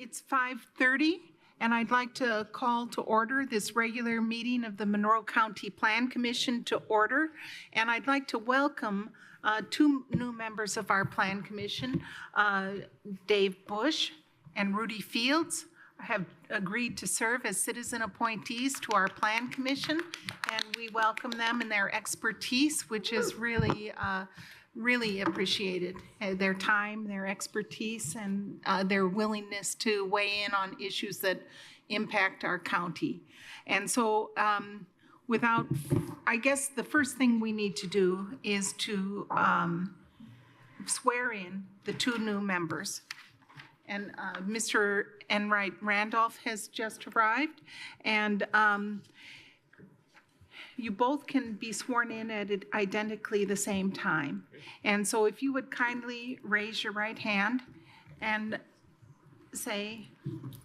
It's 5:30, and I'd like to call to order this regular meeting of the Monroe County Plan Commission to order. And I'd like to welcome two new members of our Plan Commission, Dave Bush and Rudy Fields. Have agreed to serve as citizen appointees to our Plan Commission, and we welcome them and their expertise, which is really appreciated. Their time, their expertise, and their willingness to weigh in on issues that impact our county. And so I guess the first thing we need to do is to swear in the two new members. And Mr. Enright Randolph has just arrived, and you both can be sworn in at identically the same time. And so if you would kindly raise your right hand and say,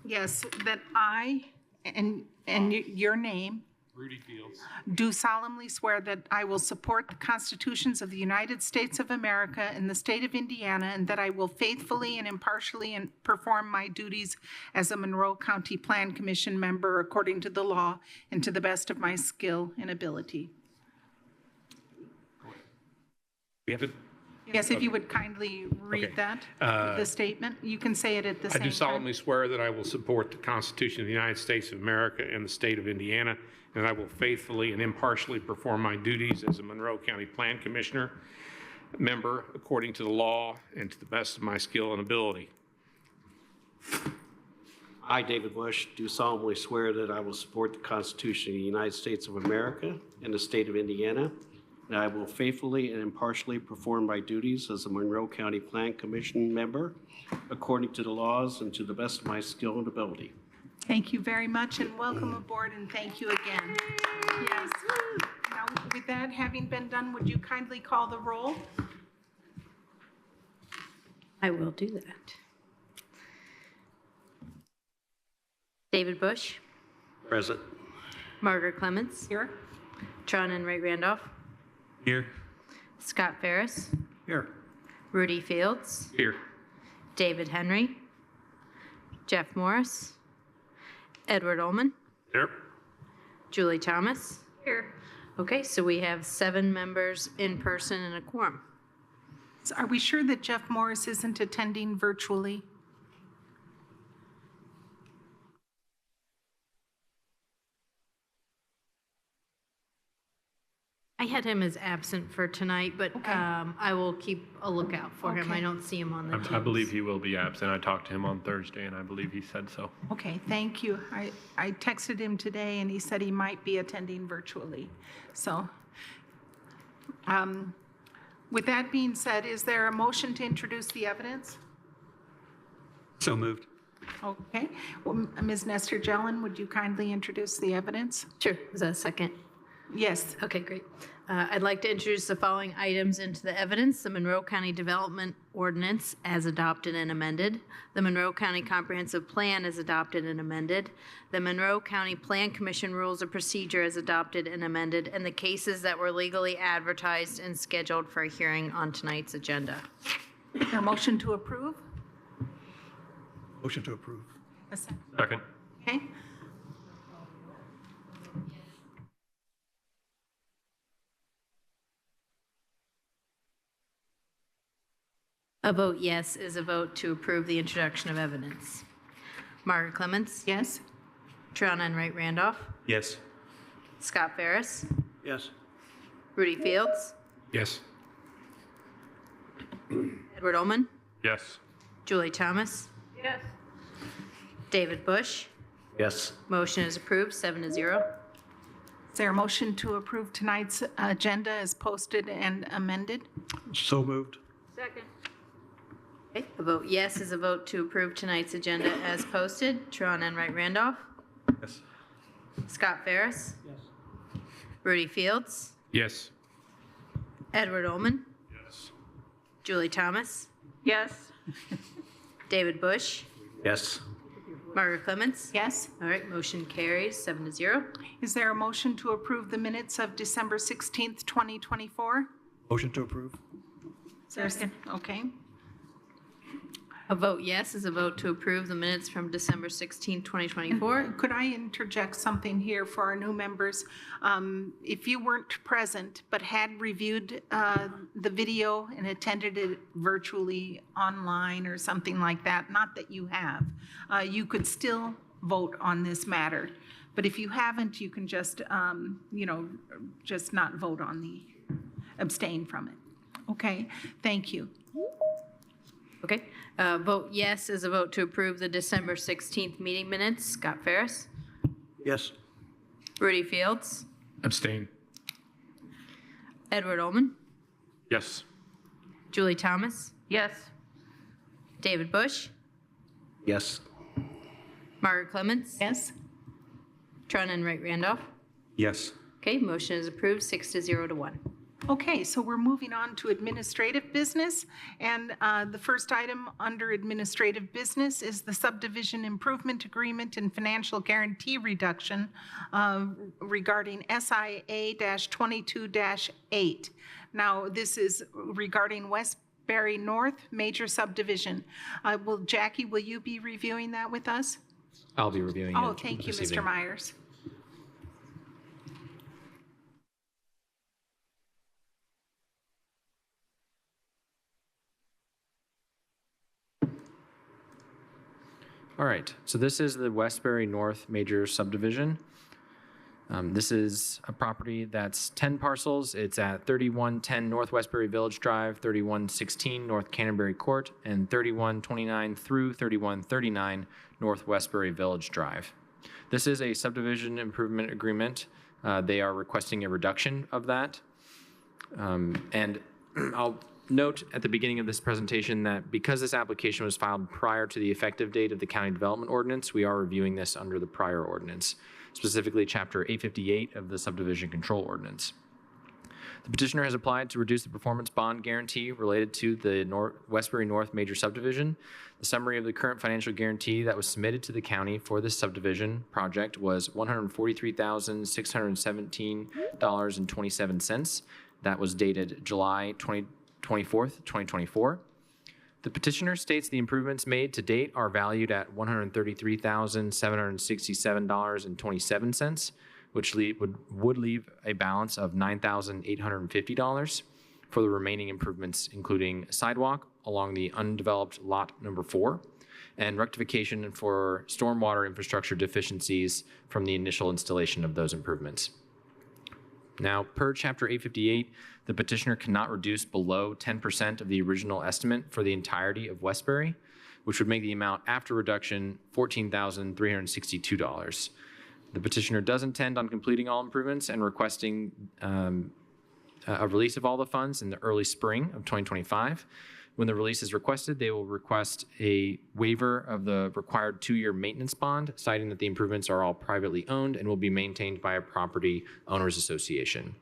yes, that I, and your name, Rudy Fields, do solemnly swear that I will support the constitutions of the United States of America and the state of Indiana, and that I will faithfully and impartially perform my duties as a Monroe County Plan Commission member according to the law and to the best of my skill and ability. we have to. Yes, if you would kindly read that, the statement. You can say it at the same time. I do solemnly swear that I will support the Constitution of the United States of America and the state of Indiana, and I will faithfully and impartially perform my duties as a Monroe County Plan Commissioner member according to the law and to the best of my skill and ability. I, David Bush, do solemnly swear that I will support the Constitution of the United States of America and the state of Indiana, and I will faithfully and impartially perform my duties as a Monroe County Plan Commission member according to the laws and to the best of my skill and ability. Thank you very much, and welcome aboard, and thank you again. Yes. Now, with that having been done, would you kindly call the roll? I will do that. David Bush, Present. Margaret Clements, Here. Tron Enright Randolph, Here. Scott Ferris, Here. Rudy Fields, Here. David Henry, Jeff Morris, Edward Ullman, Here. Julie Thomas. Here. Okay, so we have 7 members in person and a quorum. So are we sure that Jeff Morris isn't attending virtually? I had him as absent for tonight, but Okay. I will keep a lookout for him. Okay. I don't see him on the I believe he will be absent. I talked to him on Thursday, and I believe he said so. Okay, thank you. I texted him today, and he said he might be attending virtually. So, with that being said, is there a motion to introduce the evidence? So moved. Okay. Well, Ms. Nestor Jelen, would you kindly introduce the evidence? Sure. Was that a second? Yes. Okay, great. I'd like to introduce the following items into the evidence: the Monroe County Development Ordinance as adopted and amended, the Monroe County Comprehensive Plan as adopted and amended, the Monroe County Plan Commission Rules of Procedure as adopted and amended, and the cases that were legally advertised and scheduled for a hearing on tonight's agenda. Is there a motion to approve? Motion to approve. A second. Second. Okay. A vote yes is a vote to approve the introduction of evidence. Margaret Clements? Yes. Tron Enright Randolph? Yes. Scott Ferris? Yes. Rudy Fields? Yes. Edward Ullman? Yes. Julie Thomas? Yes. David Bush? Yes. Motion is approved, 7-0. Is there a motion to approve tonight's agenda as posted and amended? So moved. Okay, a vote yes is a vote to approve tonight's agenda as posted. Tron Enright Randolph? Yes. Scott Ferris? Yes. Rudy Fields? Yes. Edward Ullman? Yes. Julie Thomas? Yes. David Bush? Yes. Margaret Clements? Yes. All right, motion carries 7-0. Is there a motion to approve the minutes of December 16th, 2024? Motion to approve. Is there a second? Okay. A vote yes is a vote to approve the minutes from December 16, 2024. Could I interject something here for our new members? If you weren't present but had reviewed the video and attended it virtually online or something like that, not that you have, you could still vote on this matter. But if you haven't, you can just, just not vote on abstain from it. Okay, thank you. Okay. Vote yes is a vote to approve the December 16th meeting minutes. Scott Ferris. Yes. Rudy Fields. Abstain. Edward Ullman. Yes. Julie Thomas. Yes. David Bush. Yes. Margaret Clements. Yes? Trun and Wright Randolph. Yes. Okay, motion is approved 6-0 to 1. Okay, so we're moving on to administrative business. And the first item under administrative business is the subdivision improvement agreement and financial guarantee reduction regarding SIA-22-8. Now, this is regarding Westbury North Major Subdivision. Jackie, will you be reviewing that with us? I'll be reviewing it. Oh, thank you, this Mr. evening. Myers. All right, so this is the Westbury North Major Subdivision. This is a property that's 10 parcels. It's at 3110 North Westbury Village Drive, 3116 North Canterbury Court, and 3129 through 3139 North Westbury Village Drive. This is a subdivision improvement agreement. They are requesting a reduction of that. And I'll note at the beginning of this presentation that because this application was filed prior to the effective date of the county development ordinance, we are reviewing this under the prior ordinance, specifically Chapter 858 of the subdivision control ordinance. The petitioner has applied to reduce the performance bond guarantee related to the Westbury North Major Subdivision. The summary of the current financial guarantee that was submitted to the county for this subdivision project was $143,617.27. That was dated July 24th, 2024. The petitioner states the improvements made to date are valued at $133,767.27, which would leave a balance of $9,850 for the remaining improvements, including sidewalk along the undeveloped lot number 4 and rectification for stormwater infrastructure deficiencies from the initial installation of those improvements. Now, per Chapter 858, the petitioner cannot reduce below 10% of the original estimate for the entirety of Westbury, which would make the amount after reduction $14,362. The petitioner does intend on completing all improvements and requesting a release of all the funds in the early spring of 2025. When the release is requested, they will request a waiver of the required 2-year maintenance bond, citing that the improvements are all privately owned and will be maintained by a property owners association.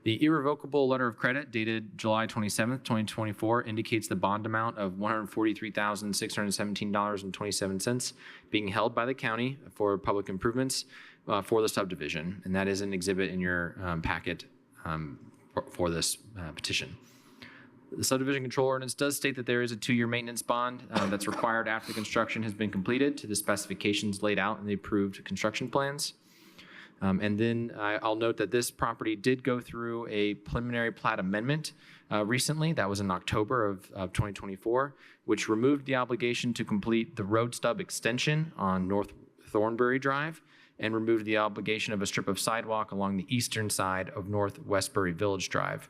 The irrevocable letter of credit dated July 27th, 2024 indicates the bond amount of $143,617.27 being held by the county for public improvements for the subdivision, and that is an exhibit in your packet for this petition. The subdivision control ordinance does state that there is a 2-year maintenance bond that's required after construction has been completed to the specifications laid out in the approved construction plans. And then I'll note that this property did go through a preliminary plat amendment recently. That was in October of 2024, which removed the obligation to complete the road stub extension on North Thornbury Drive and removed the obligation of a strip of sidewalk along the eastern side of North Westbury Village Drive,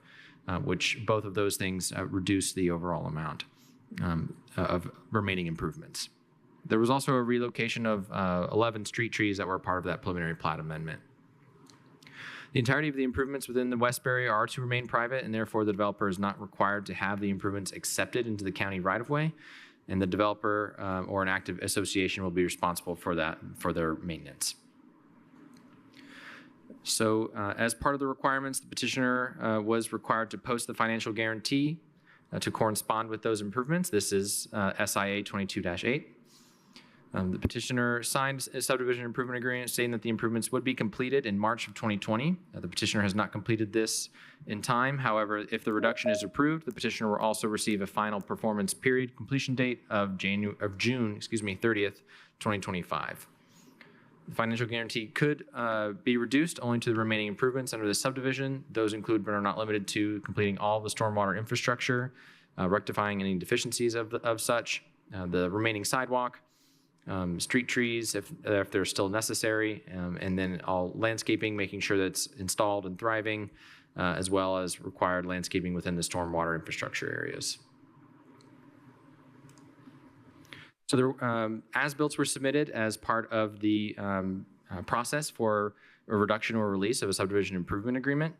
which both of those things reduce the overall amount of remaining improvements. There was also a relocation of 11 street trees that were part of that preliminary plat amendment. The entirety of the improvements within the Westbury are to remain private, and therefore the developer is not required to have the improvements accepted into the county right-of-way, and the developer or an active association will be responsible for that, for their maintenance. So as part of the requirements, the petitioner was required to post the financial guarantee to correspond with those improvements. This is SIA 22-8. The petitioner signed a subdivision improvement agreement stating that the improvements would be completed in March of 2020. The petitioner has not completed this in time. However, if the reduction is approved, the petitioner will also receive a final performance period completion date of June 30th, 2025. The financial guarantee could be reduced only to the remaining improvements under the subdivision. Those include but are not limited to completing all the stormwater infrastructure, rectifying any deficiencies of such, the remaining sidewalk, street trees if they're still necessary, and then all landscaping, making sure that it's installed and thriving, as well as required landscaping within the stormwater infrastructure areas. So the as-built were submitted as part of the process for a reduction or release of a subdivision improvement agreement.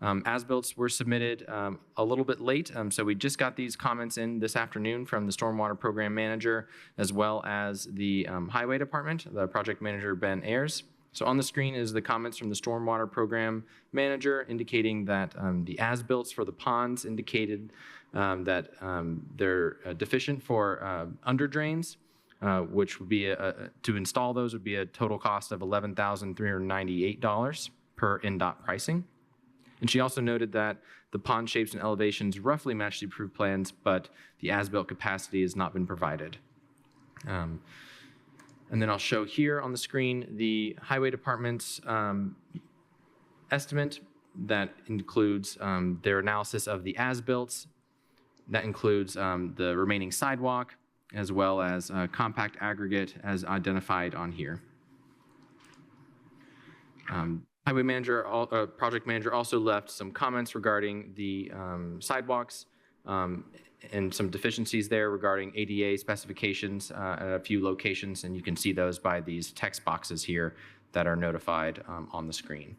As-built were submitted a little bit late, so we just got these comments in this afternoon from the Stormwater Program Manager, as well as the Highway Department, the Project Manager, Ben Ayers. So on the screen is the comments from the Stormwater Program Manager indicating that the as-built for the ponds indicated that they're deficient for under drains, which would be, to install those would be a total cost of $11,398 per NDOT pricing. And she also noted that the pond shapes and elevations roughly match the approved plans, but the as-built capacity has not been provided. And then I'll show here on the screen the Highway Department's estimate that includes their analysis of the as-built. That includes the remaining sidewalk, as well as compact aggregate as identified on here. Highway Manager, Project Manager also left some comments regarding the sidewalks and some deficiencies there regarding ADA specifications at a few locations, and you can see those by these text boxes here that are notified on the screen.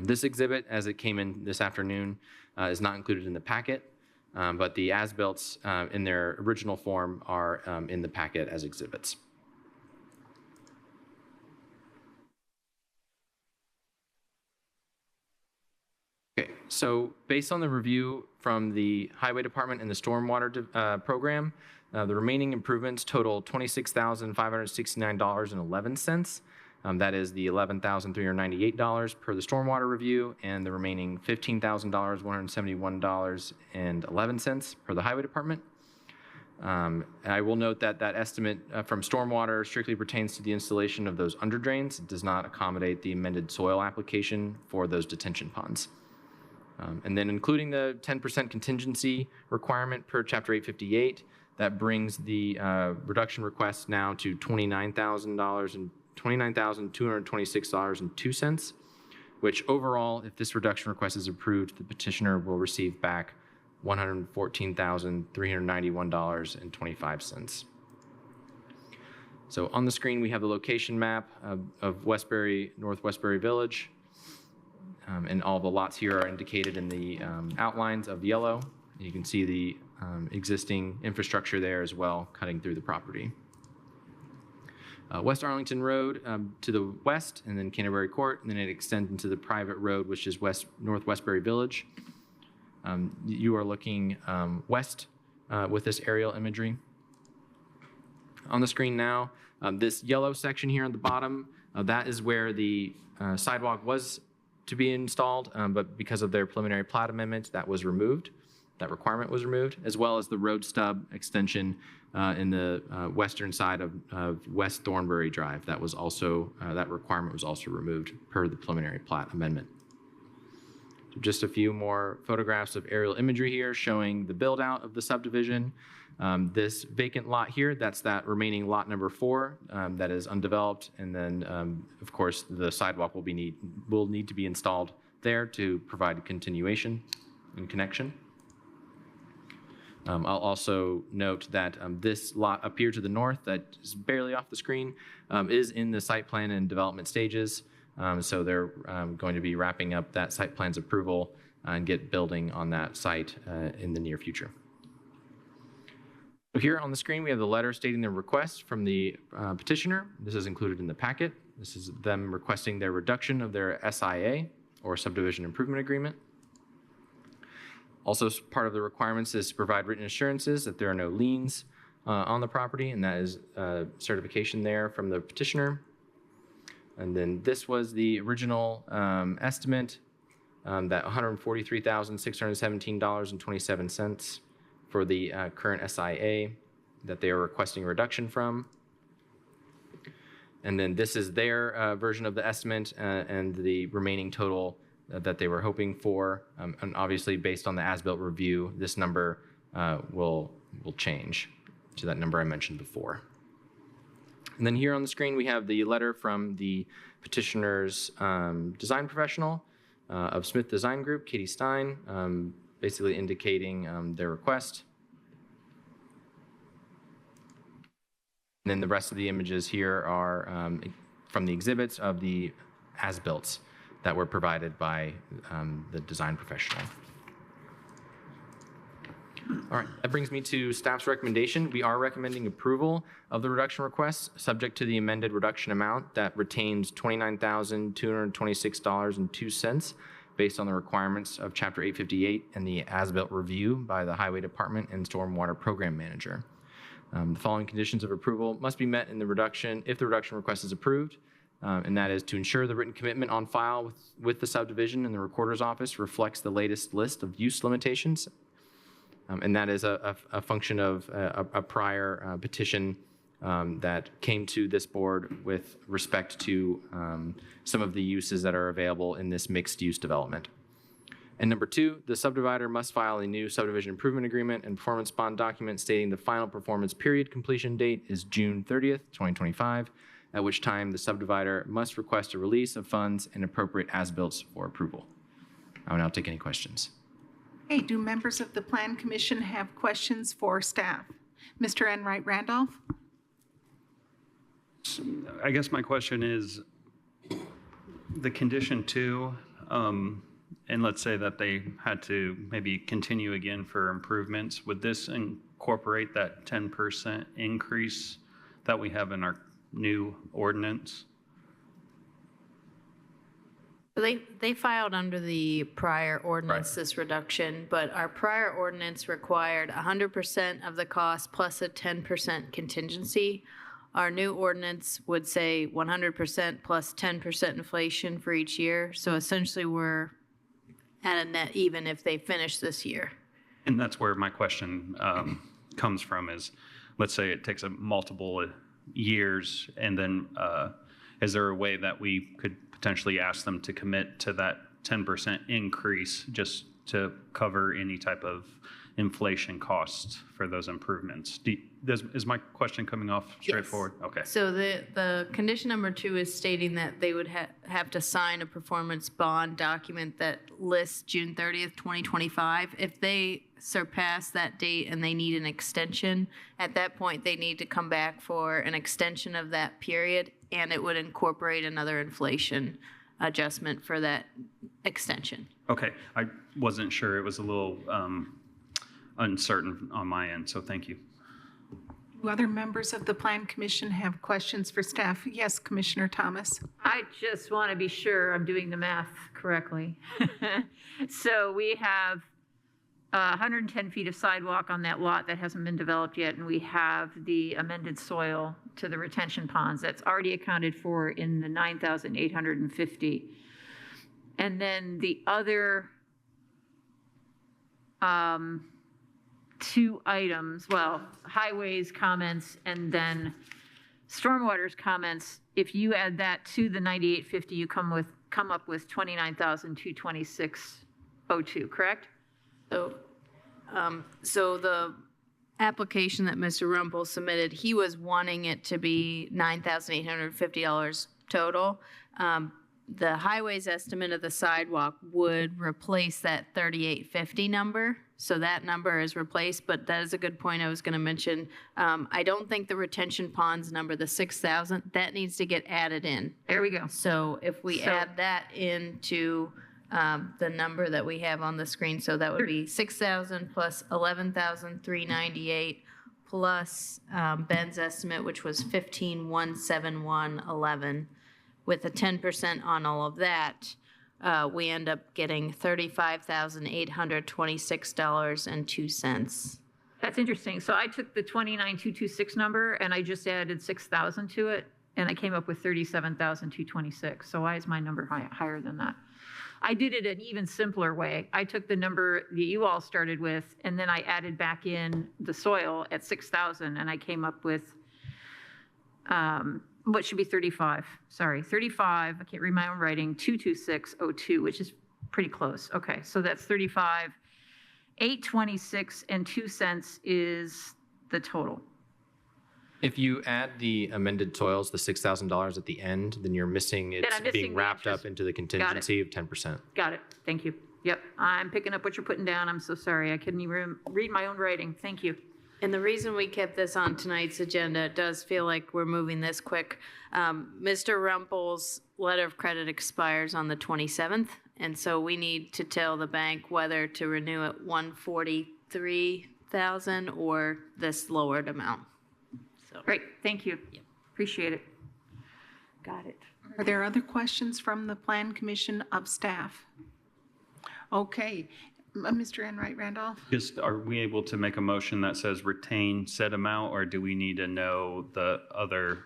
This exhibit, as it came in this afternoon, is not included in the packet, but the as-built in their original form are in the packet as exhibits. Okay, so based on the review from the Highway Department and the Stormwater Program, the remaining improvements total $26,569.11. That is the $11,398 per the Stormwater Review, and the remaining $15,171.11 per the Highway Department. I will note that that estimate from Stormwater strictly pertains to the installation of those under drains. It does not accommodate the amended soil application for those detention ponds. And then including the 10% contingency requirement per Chapter 858, that brings the reduction request now to $29,226.02, which overall, if this reduction request is approved, the petitioner will receive back $114,391.25. So on the screen, we have the location map of Westbury, North Westbury Village. And all the lots here are indicated in the outlines of yellow. You can see the existing infrastructure there as well, cutting through the property. West Arlington Road to the west, and then Canterbury Court, and then it extends into the private road, which is North Westbury Village. You are looking west with this aerial imagery. On the screen now, this yellow section here at the bottom, that is where the sidewalk was to be installed, but because of their preliminary plat amendment, that was removed. That requirement was removed, as well as the road stub extension in the western side of West Thornbury Drive. That was also that requirement was also removed per the preliminary plat amendment. So just a few more photographs of aerial imagery here showing the build out of the subdivision. This vacant lot here, that's that remaining lot number 4 that is undeveloped, and then of course the sidewalk will need to be installed there to provide continuation and connection. I'll also note that this lot up here to the north that is barely off the screen is in the site plan and development stages. So they're going to be wrapping up that site plan's approval and get building on that site in the near future. So here on the screen, we have the letter stating their request from the petitioner. This is included in the packet. This is them requesting their reduction of their SIA, or subdivision improvement agreement. Also, part of the requirements is to provide written assurances that there are no liens on the property, and that is certification there from the petitioner. And then this was the original estimate, that $143,617.27 for the current SIA that they are requesting a reduction from. And then this is their version of the estimate and the remaining total that they were hoping for. And obviously, based on the as-built review, this number will change to that number I mentioned before. And then here on the screen, we have the letter from the petitioner's design professional of Smith Design Group, Katie Stein, basically indicating their request. And then the rest of the images here are from the exhibits of the as-builts that were provided by the design professional. All right, that brings me to staff's recommendation. We are recommending approval of the reduction request, subject to the amended reduction amount that retains $29,226.02 based on the requirements of Chapter 858 and the as-built review by the Highway Department and Stormwater Program Manager. The following conditions of approval must be met in the reduction if the reduction request is approved, and that is to ensure the written commitment on file with the subdivision in the recorder's office reflects the latest list of use limitations. And that is a function of a prior petition that came to this board with respect to some of the uses that are available in this mixed-use development. And number two, the subdivider must file a new subdivision improvement agreement and performance bond document stating the final performance period completion date is June 30th, 2025, at which time the subdivider must request a release of funds and appropriate as-builts for approval. I will now take any questions. Hey, do members of the Plan Commission have questions for staff? Mr. Enright Randolph? I guess my question is, the condition 2, and let's say that they had to maybe continue again for improvements, would this incorporate that 10% increase that we have in our new ordinance? They filed under the prior ordinance this reduction, but our prior ordinance required 100% of the cost plus a 10% contingency. Our new ordinance would say 100% plus 10% inflation for each year. So essentially, we're at a net even if they finish this year. And that's where my question comes from is, let's say it takes a multiple years, and then is there a way that we could potentially ask them to commit to that 10% increase just to cover any type of inflation costs for those improvements? Is my question coming off straightforward? Yes. Okay. So the condition number 2 is stating that they would have to sign a performance bond document that lists June 30th, 2025. If they surpass that date and they need an extension, at that point they need to come back for an extension of that period, and it would incorporate another inflation adjustment for that extension. Okay. I wasn't sure. It was a little uncertain on my end, so thank you. Do other members of the Plan Commission have questions for staff? Yes, Commissioner Thomas. I just want to be sure I'm doing the math correctly. So we have 110 feet of sidewalk on that lot that hasn't been developed yet, and we have the amended soil to the retention ponds that's already accounted for in the 9,850. And then the other 2 items, well, highways comments and then stormwater's comments, if you add that to the 9850, you come up with 29,226.02, correct? So the application that Mr. Rumpel submitted, he was wanting it to be $9,850 total. The highway's estimate of the sidewalk would replace that 3850 number. So that number is replaced, but that is a good point I was going to mention. I don't think the retention ponds number, the 6,000, that needs to get added in. There we go. So if we add that into the number that we have on the screen, so that would be 6,000 plus 11,398 plus Ben's estimate, which was 15,171.11. With a 10% on all of that, we end up getting $35,826.02. That's interesting. So I took the 29,226 number and I just added 6,000 to it, and I came up with 37,226. So why is my number higher than that? I did it an even simpler way. I took the number that you all started with, and then I added back in the soil at 6,000, and I came up with what should be 35. Sorry, 35. I can't read my own writing. 22602, which is pretty close. Okay, so that's 35. 826 and 2 cents is the total. If you add the amended soils, the $6,000 at the end, then you're missing, it's I'm missing being the wrapped interest. up into the contingency of 10%. Got it. Thank you. Yep, I'm picking up what you're putting down. I'm so sorry. I couldn't even read my own writing. Thank you. And the reason we kept this on tonight's agenda, it does feel like we're moving this quick. Mr. Rumpel's letter of credit expires on the 27th, and so we need to tell the bank whether to renew at 143,000 or this lowered amount. So, Great, thank you. Appreciate it. Got it. Are there other questions from the Plan Commission of staff? Okay, Mr. Enright Randolph? Just, are we able to make a motion that says retain said amount, or do we need to know the other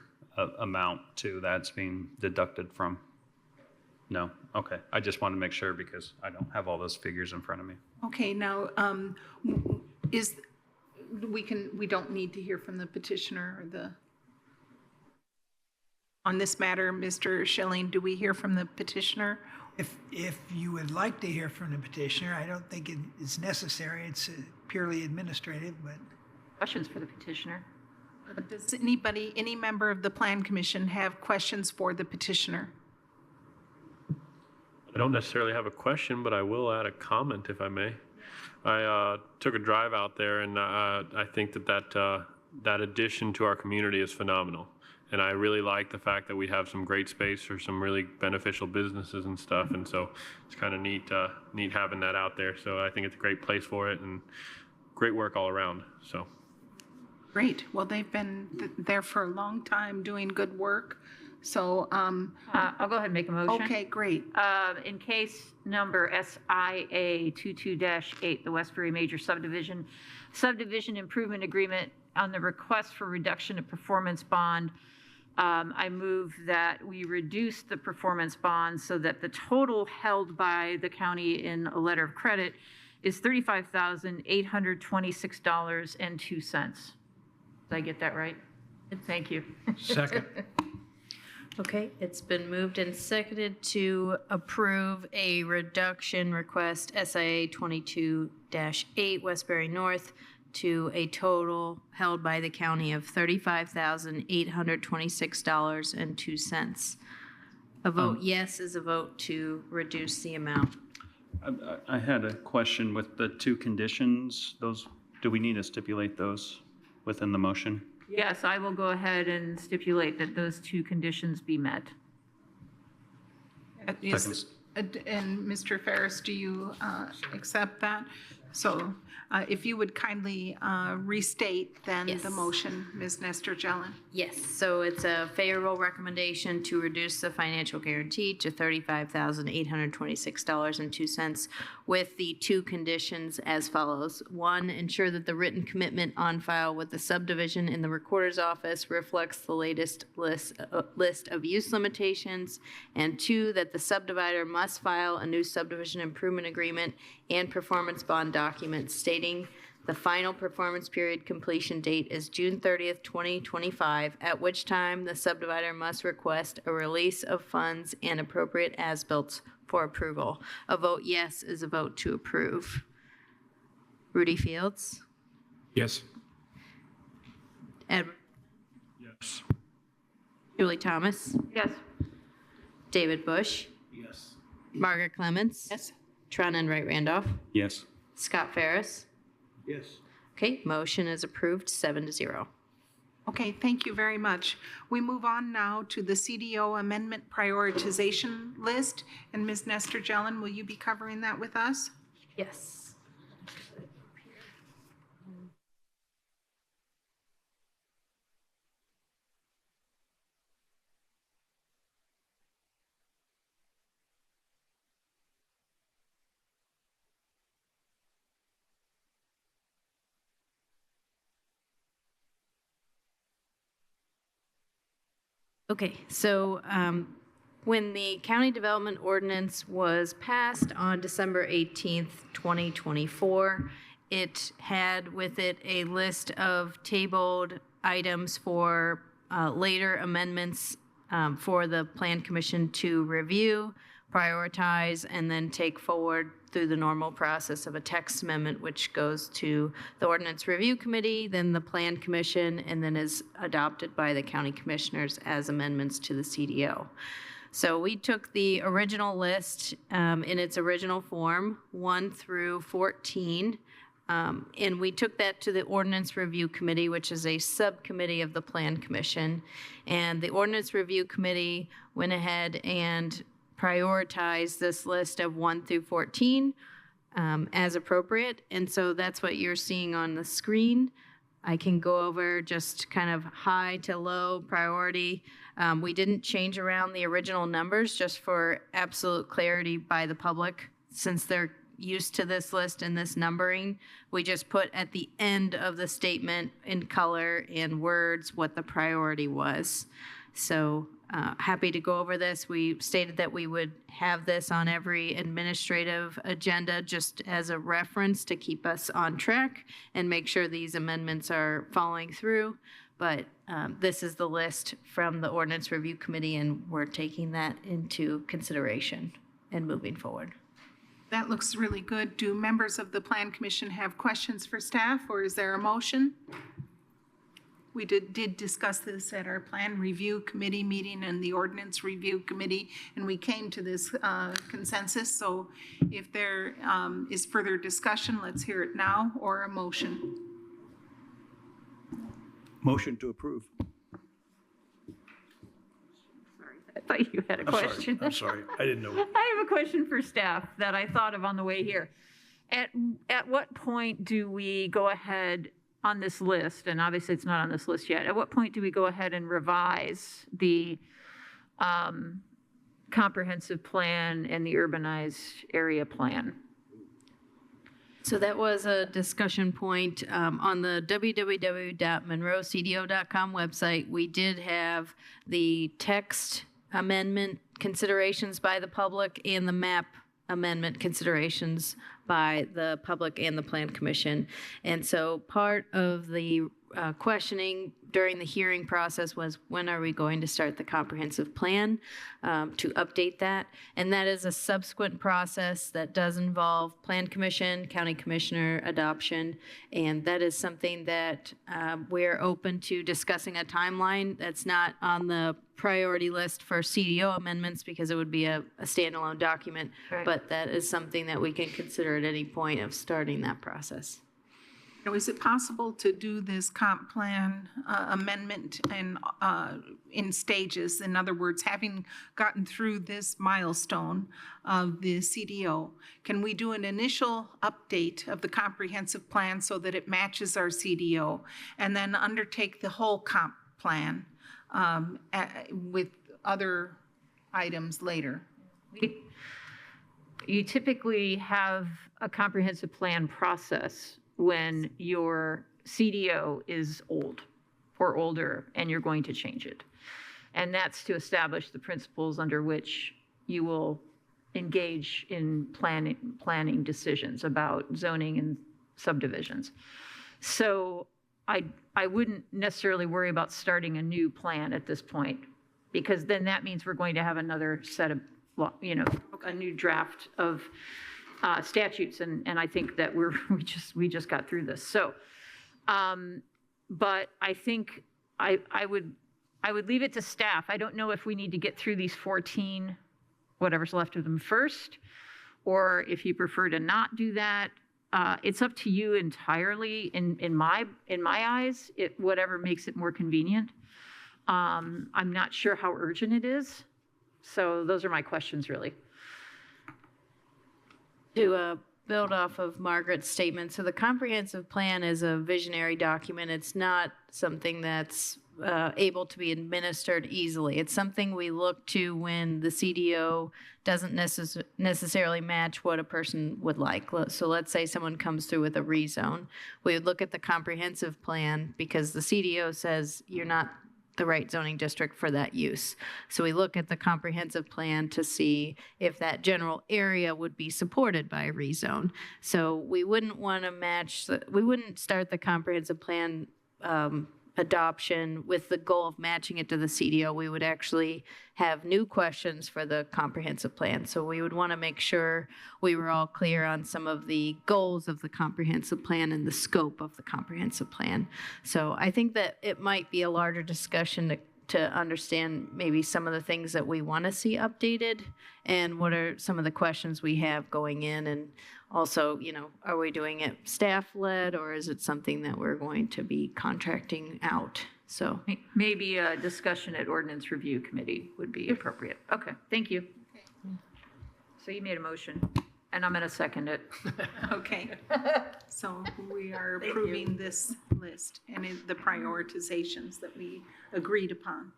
amount too that's being deducted from? No? Okay. I just want to make sure because I don't have all those figures in front of me. Okay, now, we don't need to hear from the petitioner or on this matter, Mr. Schilling, do we hear from the petitioner? If you would like to hear from the petitioner, I don't think it is necessary. It's purely administrative, but. Questions for the petitioner? Does any member of the Plan Commission have questions for the petitioner? I don't necessarily have a question, but I will add a comment if I may. I took a drive out there, and I think that addition to our community is phenomenal. And I really like the fact that we have some great space for some really beneficial businesses and stuff. And so it's kind of neat having that out there. So I think it's a great place for it and great work all around. So. Great. Well, they've been there for a long time doing good work. So, I'll go ahead and make a motion. okay, great. In case number SIA 22-8, the Westbury Major Subdivision Improvement Agreement on the request for reduction of performance bond, I move that we reduce the performance bond so that the total held by the county in a letter of credit is $35,826.02. Did I get that right? Thank you. Second. okay, it's been moved and seconded to approve a reduction request SIA 22-8 Westbury North to a total held by the county of $35,826.02. A vote yes is a vote to reduce the amount. I had a question with the two conditions. Those, do we need to stipulate those within the motion? Yes, I will go ahead and stipulate that those two conditions be met. And Mr. Ferris, do you accept that? So if you would kindly restate then Yes. the motion, Ms. Nestor Jelen. Yes, so it's a favorable recommendation to reduce the financial guarantee to $35,826.02 with the two conditions as follows. One, ensure that the written commitment on file with the subdivision in the recorder's office reflects the latest list of use limitations. And two, that the subdivider must file a new subdivision improvement agreement and performance bond document stating the final performance period completion date is June 30th, 2025, at which time the subdivider must request a release of funds and appropriate as-built for approval. A vote yes is a vote to approve. Rudy Fields? Yes. Edward? Yes. Julie Thomas? Yes. David Bush? Yes. Margaret Clements? Yes. Tron Enright Randolph? Yes. Scott Ferris? Yes. Okay, motion is approved 7-0. Okay, thank you very much. We move on now to the CDO amendment prioritization list. And Ms. Nestor Jelen, will you be covering that with us? Yes. Okay, so when the county development ordinance was passed on December 18th, 2024, it had with it a list of tabled items for later amendments for the Plan Commission to review, prioritize, and then take forward through the normal process of a text amendment, which goes to the Ordinance Review Committee, then the Plan Commission, and then is adopted by the county commissioners as amendments to the CDO. So we took the original list in its original form, 1 through 14, and we took that to the Ordinance Review Committee, which is a subcommittee of the Plan Commission. And the Ordinance Review Committee went ahead and prioritized this list of 1 through 14 as appropriate. And so that's what you're seeing on the screen. I can go over just kind of high to low priority. We didn't change around the original numbers just for absolute clarity by the public, since they're used to this list and this numbering. We just put at the end of the statement in color and words what the priority was. So happy to go over this. We stated that we would have this on every administrative agenda just as a reference to keep us on track and make sure these amendments are following through. But this is the list from the Ordinance Review Committee, and we're taking that into consideration and moving forward. That looks really good. Do members of the Plan Commission have questions for staff, or is there a motion? We did discuss this at our Plan Review Committee meeting and the Ordinance Review Committee, and we came to this consensus. So if there is further discussion, let's hear it now, or a motion. Motion to approve. I thought you had a question. I'm sorry. I didn't know. I have a question for staff that I thought of on the way here. At what point do we go ahead on this list, and obviously it's not on this list yet, at what point do we go ahead and revise the comprehensive plan and the urbanized area plan? So that was a discussion point on the www.monroecdo.com website. We did have the text amendment considerations by the public and the map amendment considerations by the public and the Plan Commission. And so part of the questioning during the hearing process was, when are we going to start the comprehensive plan to update that? And that is a subsequent process that does involve Plan Commission, County Commissioner adoption, and that is something that we're open to discussing a timeline. That's not on the priority list for CDO amendments because it would be a standalone document, Right. but that is something that we can consider at any point of starting that process. Now, is it possible to do this comp plan amendment in stages? In other words, having gotten through this milestone of the CDO, can we do an initial update of the comprehensive plan so that it matches our CDO, and then undertake the whole comp plan with other items later? You typically have a comprehensive plan process when your CDO is old or older and you're going to change it. And that's to establish the principles under which you will engage in planning decisions about zoning and subdivisions. So I wouldn't necessarily worry about starting a new plan at this point, because then that means we're going to have another set of, a new draft of statutes, and I think that we just got through this. So, but I think I would leave it to staff. I don't know if we need to get through these 14, whatever's left of them first, or if you prefer to not do that. It's up to you entirely. In my eyes, whatever makes it more convenient. I'm not sure how urgent it is. So those are my questions, really. To build off of Margaret's statement, so the comprehensive plan is a visionary document. It's not something that's able to be administered easily. It's something we look to when the CDO doesn't necessarily match what a person would like. So let's say someone comes through with a rezone. We would look at the comprehensive plan because the CDO says you're not the right zoning district for that use. So we look at the comprehensive plan to see if that general area would be supported by a rezone. So we wouldn't want to we wouldn't start the comprehensive plan adoption with the goal of matching it to the CDO. We would actually have new questions for the comprehensive plan. So we would want to make sure we were all clear on some of the goals of the comprehensive plan and the scope of the comprehensive plan. So I think that it might be a larger discussion to understand maybe some of the things that we want to see updated and what are some of the questions we have going in. And also, are we doing it staff-led or is it something that we're going to be contracting out? So Maybe a discussion at ordinance review committee would be appropriate. Okay, thank you. So you made a motion, and I'm going to second it. Okay. So we are approving this list and the prioritizations that we agreed upon.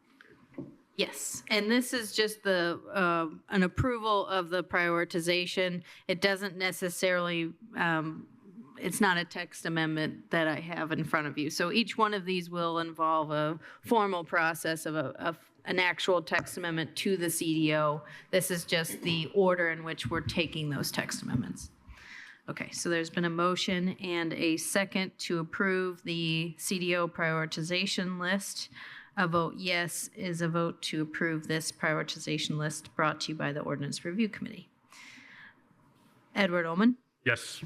yes, and this is just an approval of the prioritization. It doesn't necessarily, it's not a text amendment that I have in front of you. So each one of these will involve a formal process of an actual text amendment to the CDO. This is just the order in which we're taking those text amendments. Okay, so there's been a motion and a second to approve the CDO prioritization list. A vote yes is a vote to approve this prioritization list brought to you by the Ordinance Review Committee. Edward Ullman, Yes.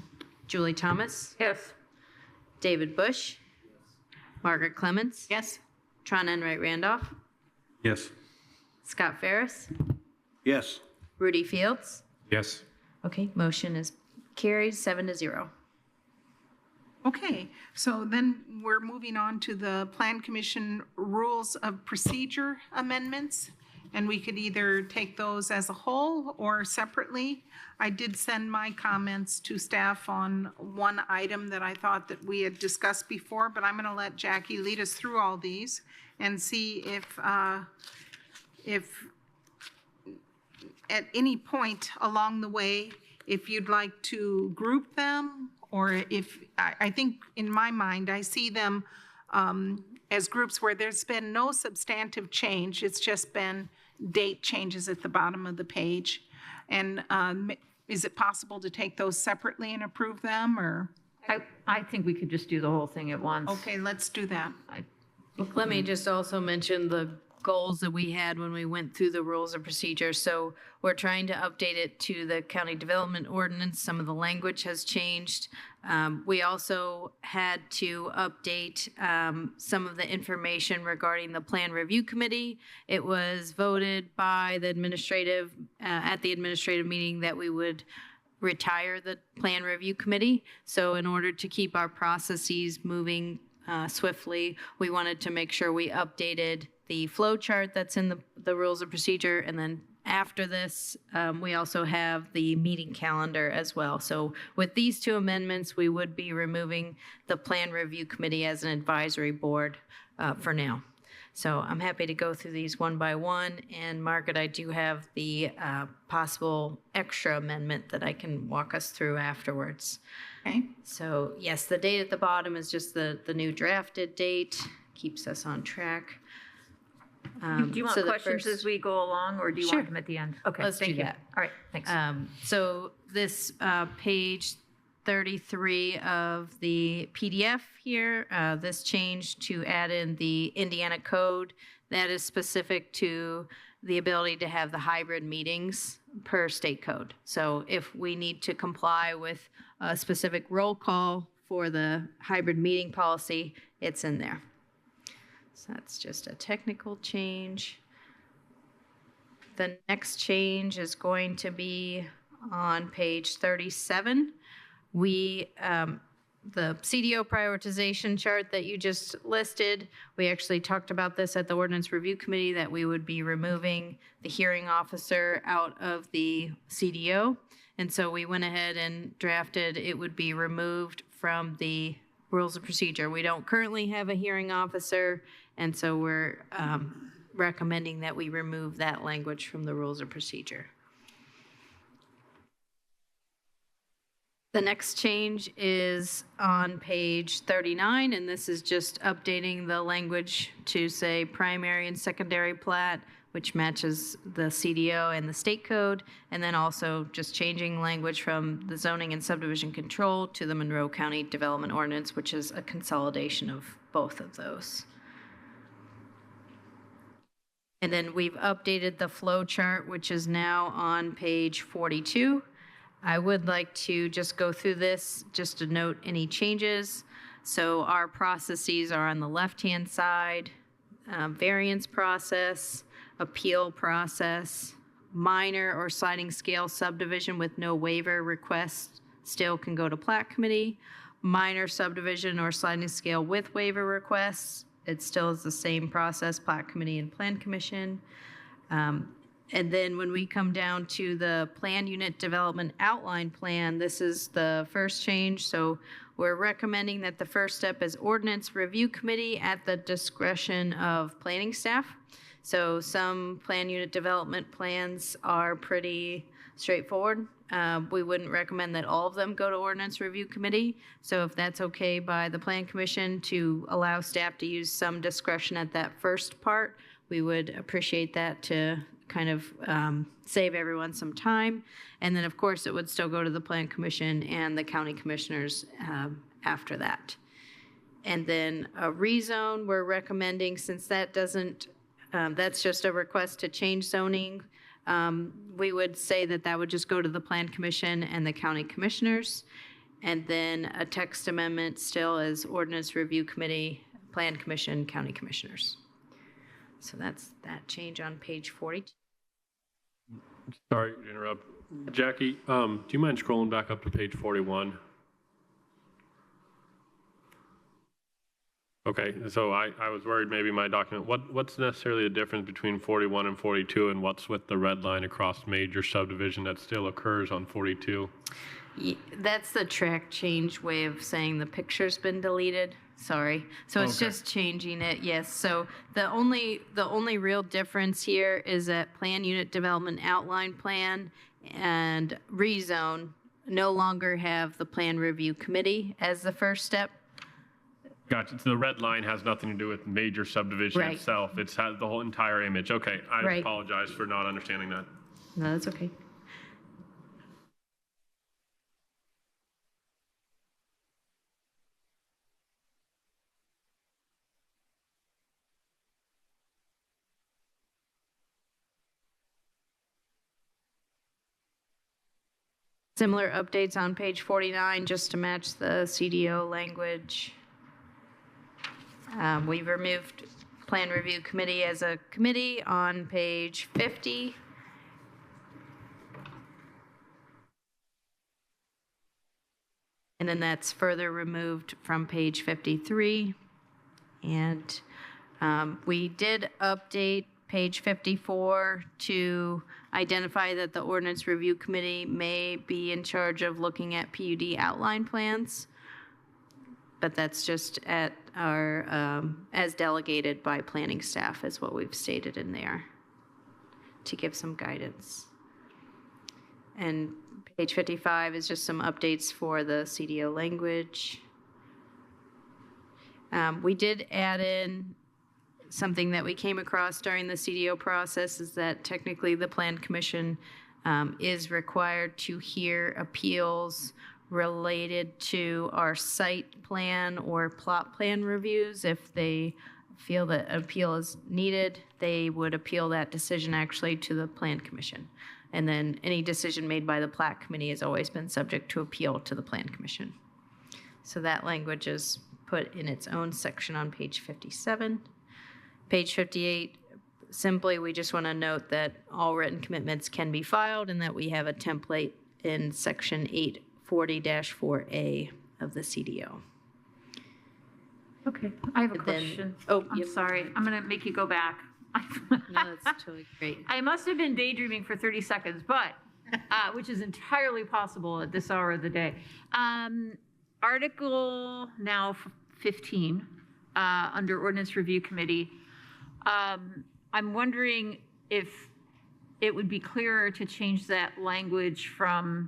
Julie Thomas, Yes. David Bush, Margaret Clements, Yes? Tron Enright Randolph, Yes. Scott Ferris, Yes. Rudy Fields. Yes. Okay, motion is carried 7-0. Okay, so then we're moving on to the Plan Commission Rules of Procedure amendments. And we could either take those as a whole or separately. I did send my comments to staff on one item that I thought that we had discussed before, but I'm going to let Jackie lead us through all these and see if at any point along the way, if you'd like to group them, or if, I think in my mind, I see them as groups where there's been no substantive change. It's just been date changes at the bottom of the page. And is it possible to take those separately and approve them, or? I think we could just do the whole thing at once. Okay, let's do that. Let me just also mention the goals that we had when we went through the rules of procedure. So we're trying to update it to the county development ordinance. Some of the language has changed. We also had to update some of the information regarding the plan review committee. It was voted by the administrative, at the administrative meeting, that we would retire the plan review committee. So in order to keep our processes moving swiftly, we wanted to make sure we updated the flow chart that's in the rules of procedure. And then after this, we also have the meeting calendar as well. So with these two amendments, we would be removing the plan review committee as an advisory board for now. So I'm happy to go through these one by one. And Margaret, I do have the possible extra amendment that I can walk us through afterwards. Okay. So yes, the date at the bottom is just the new drafted date, keeps us on track. Do you want so the questions first- as we go along, or do you Sure. want them at the end? Okay, Let's thank do you. that. All right, thanks. So this page 33 of the PDF here, this change to add in the Indiana code, that is specific to the ability to have the hybrid meetings per state code. So if we need to comply with a specific roll call for the hybrid meeting policy, it's in there. So that's just a technical change. The next change is going to be on page 37. The CDO prioritization chart that you just listed, we actually talked about this at the Ordinance Review Committee, that we would be removing the hearing officer out of the CDO. And so we went ahead and drafted it would be removed from the rules of procedure. We don't currently have a hearing officer, and so we're recommending that we remove that language from the rules of procedure. The next change is on page 39, and this is just updating the language to say primary and secondary plat, which matches the CDO and the state code, and then also just changing language from the zoning and subdivision control to the Monroe County Development Ordinance, which is a consolidation of both of those. And then we've updated the flow chart, which is now on page 42. I would like to just go through this just to note any changes. So our processes are on the left-hand side, variance process, appeal process, minor or sliding scale subdivision with no waiver request still can go to plat committee. Minor subdivision or sliding scale with waiver requests, it still is the same process, plat committee and plan commission. And then when we come down to the plan unit development outline plan, this is the first change. So we're recommending that the first step is ordinance review committee at the discretion of planning staff. So some plan unit development plans are pretty straightforward. We wouldn't recommend that all of them go to ordinance review committee. So if that's okay by the plan commission to allow staff to use some discretion at that first part, we would appreciate that to kind of save everyone some time. And then of course it would still go to the plan commission and the county commissioners after that. And then a rezone, we're recommending, since that doesn't, that's just a request to change zoning, we would say that that would just go to the plan commission and the county commissioners. And then a text amendment still is ordinance review committee, plan commission, county commissioners. So that's that change on page 42. Sorry to interrupt. Jackie, do you mind scrolling back up to page 41? Okay, so I was worried maybe my document, what's necessarily the difference between 41 and 42, and what's with the red line across major subdivision that still occurs on 42? That's the track change way of saying the picture's been deleted. Sorry. So it's just changing it. Yes. So the only real difference here is that plan unit development outline plan and rezone no longer have the plan review committee as the first step. Gotcha. So the red line has nothing to do with major subdivision itself. It's has the whole entire image. Okay. I apologize for not understanding that. No, that's okay. Similar updates on page 49 just to match the CDO language. We've removed Plan Review Committee as a committee on page 50. And then that's further removed from page 53. And we did update page 54 to identify that the Ordinance Review Committee may be in charge of looking at PUD outline plans, but that's just at our, as delegated by planning staff is what we've stated in there to give some guidance. And page 55 is just some updates for the CDO language. We did add in something that we came across during the CDO process, is that technically the Plan Commission is required to hear appeals related to our site plan or plot plan reviews. If they feel that an appeal is needed, they would appeal that decision actually to the Plan Commission. And then any decision made by the Plat Committee has always been subject to appeal to the Plan Commission. So that language is put in its own section on page 57. Page 58, simply we just want to note that all written commitments can be filed and that we have a template in section 840-4A of the CDO. Okay, I have a question. I'm sorry. I'm going to make you go back. No, that's totally great. I must have been daydreaming for 30 seconds, but, which is entirely possible at this hour of the day. Article now 15, under Ordinance Review Committee. I'm wondering if it would be clearer to change that language from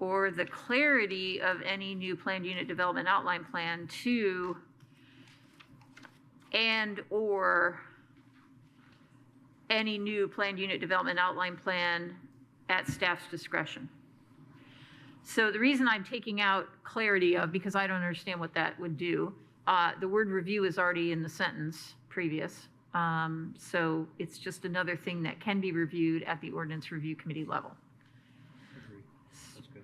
or the clarity of any new planned unit development outline plan to and/or any new planned unit development outline plan at staff's discretion. So the reason I'm taking out clarity of, because I don't understand what that would do, the word review is already in the sentence previous. So it's just another thing that can be reviewed at the ordinance review committee level. That's good.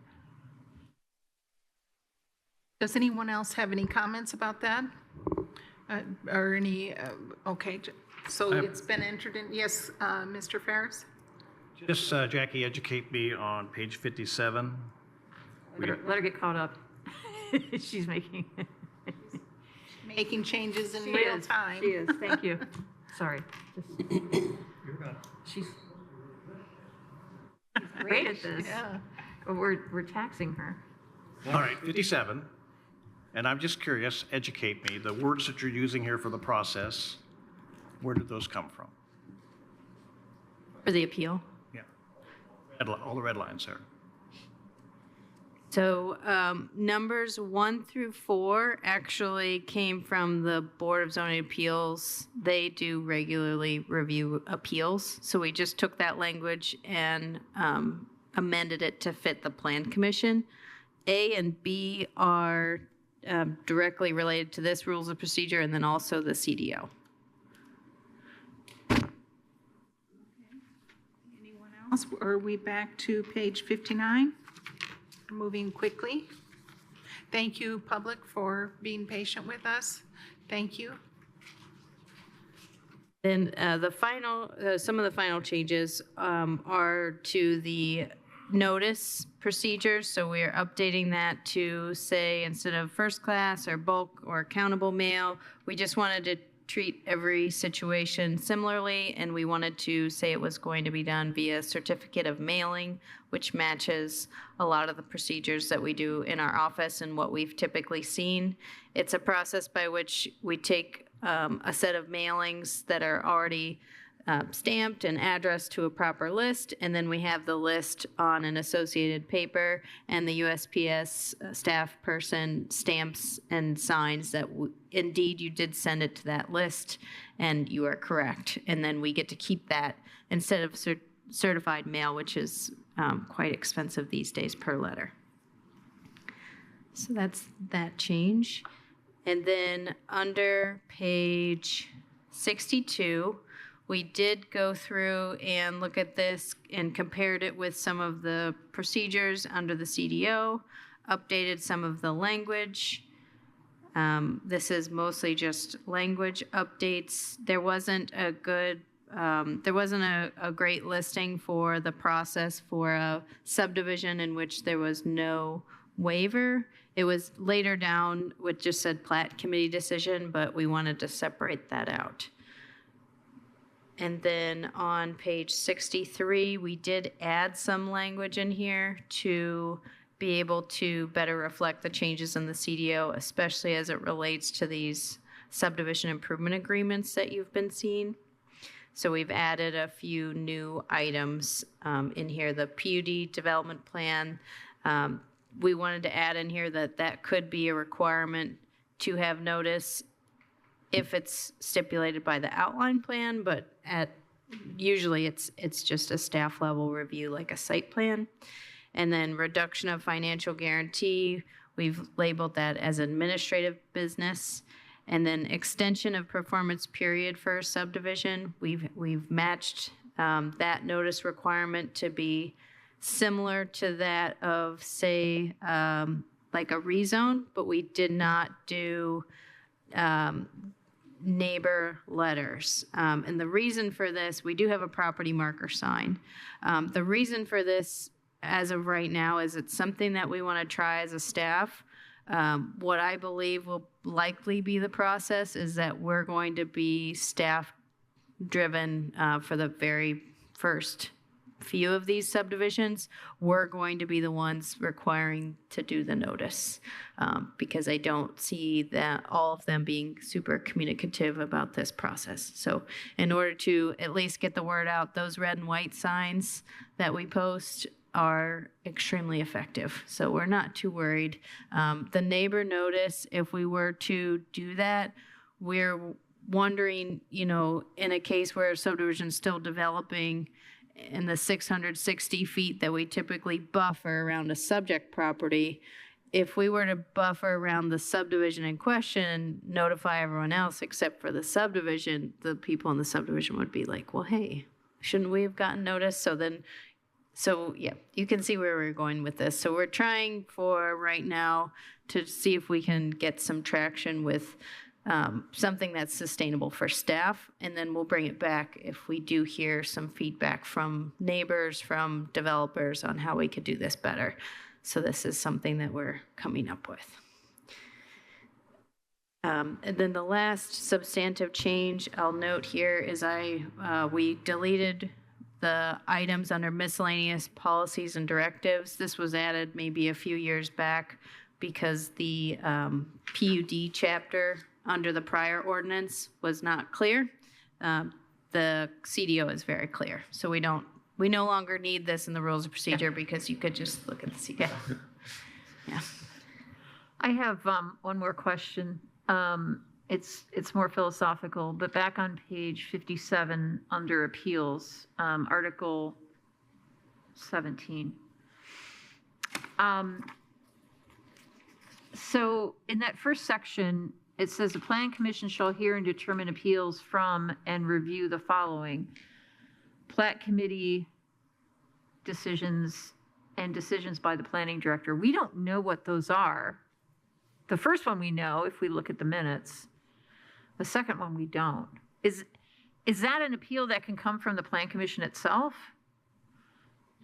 Does anyone else have any comments about that? Or any, okay, so it's been entered in, yes, Mr. Ferris? Just, Jackie, educate me on page 57. Let her get caught up. She's making Changes in real time. She is, thank you. Sorry. She's great at this. Yeah. We're taxing her. All right, 57. And I'm just curious, educate me, the words that you're using here for the process, where did those come from? For the appeal. Yeah. All the red lines there. So numbers 1 through 4 actually came from the Board of Zoning Appeals. They do regularly review appeals. So we just took that language and amended it to fit the Plan Commission. A and B are directly related to this rules of procedure, and then also the CDO. Anyone else? Are we back to page 59? Moving quickly. Thank you, public, for being patient with us. Thank you. Then the final, some of the final changes are to the notice procedures. So we're updating that to say, instead of first class or bulk or accountable mail, we just wanted to treat every situation similarly, and we wanted to say it was going to be done via certificate of mailing, which matches a lot of the procedures that we do in our office and what we've typically seen. It's a process by which we take a set of mailings that are already stamped and addressed to a proper list, and then we have the list on an associated paper, and the USPS staff person stamps and signs that indeed you did send it to that list and you are correct. And then we get to keep that instead of certified mail, which is quite expensive these days per letter. So that's that change. And then under page 62, we did go through and look at this and compared it with some of the procedures under the CDO, updated some of the language. This is mostly just language updates. There wasn't a great listing for the process for a subdivision in which there was no waiver. It was later down, which just said plat committee decision, but we wanted to separate that out. And then on page 63, we did add some language in here to be able to better reflect the changes in the CDO, especially as it relates to these subdivision improvement agreements that you've been seeing. So we've added a few new items in here. The PUD development plan, we wanted to add in here that that could be a requirement to have notice if it's stipulated by the outline plan, but usually it's just a staff level review like a site plan. And then reduction of financial guarantee, we've labeled that as administrative business. And then extension of performance period for subdivision, we've matched that notice requirement to be similar to that of, say, like a rezone, but we did not do neighbor letters. And the reason for this, we do have a property marker sign. The reason for this as of right now is it's something that we want to try as a staff. What I believe will likely be the process is that we're going to be staff driven for the very first few of these subdivisions. We're going to be the ones requiring to do the notice because I don't see that all of them being super communicative about this process. So in order to at least get the word out, those red and white signs that we post are extremely effective. So we're not too worried. The neighbor notice, if we were to do that, we're wondering, in a case where a subdivision is still developing in the 660 feet that we typically buffer around a subject property, if we were to buffer around the subdivision in question and notify everyone else except for the subdivision, the people in the subdivision would be like, well, hey, shouldn't we have gotten notice? So yeah, you can see where we're going with this. So we're trying for right now to see if we can get some traction with something that's sustainable for staff, and then we'll bring it back if we do hear some feedback from neighbors, from developers on how we could do this better. So this is something that we're coming up with. And then the last substantive change I'll note here is we deleted the items under miscellaneous policies and directives. This was added maybe a few years back because the PUD chapter under the prior ordinance was not clear. The CDO is very clear. So we no longer need this in the rules of procedure because you could just look at the CDO. Yeah. I have one more question. It's more philosophical, but back on page 57 under appeals, Article 17. So in that first section, it says the Planning Commission shall hear and determine appeals from and review the following: Plat Committee decisions and decisions by the Planning Director. We don't know what those are. The first one we know if we look at the minutes. The second one we don't. Is that an appeal that can come from the Plan Commission itself?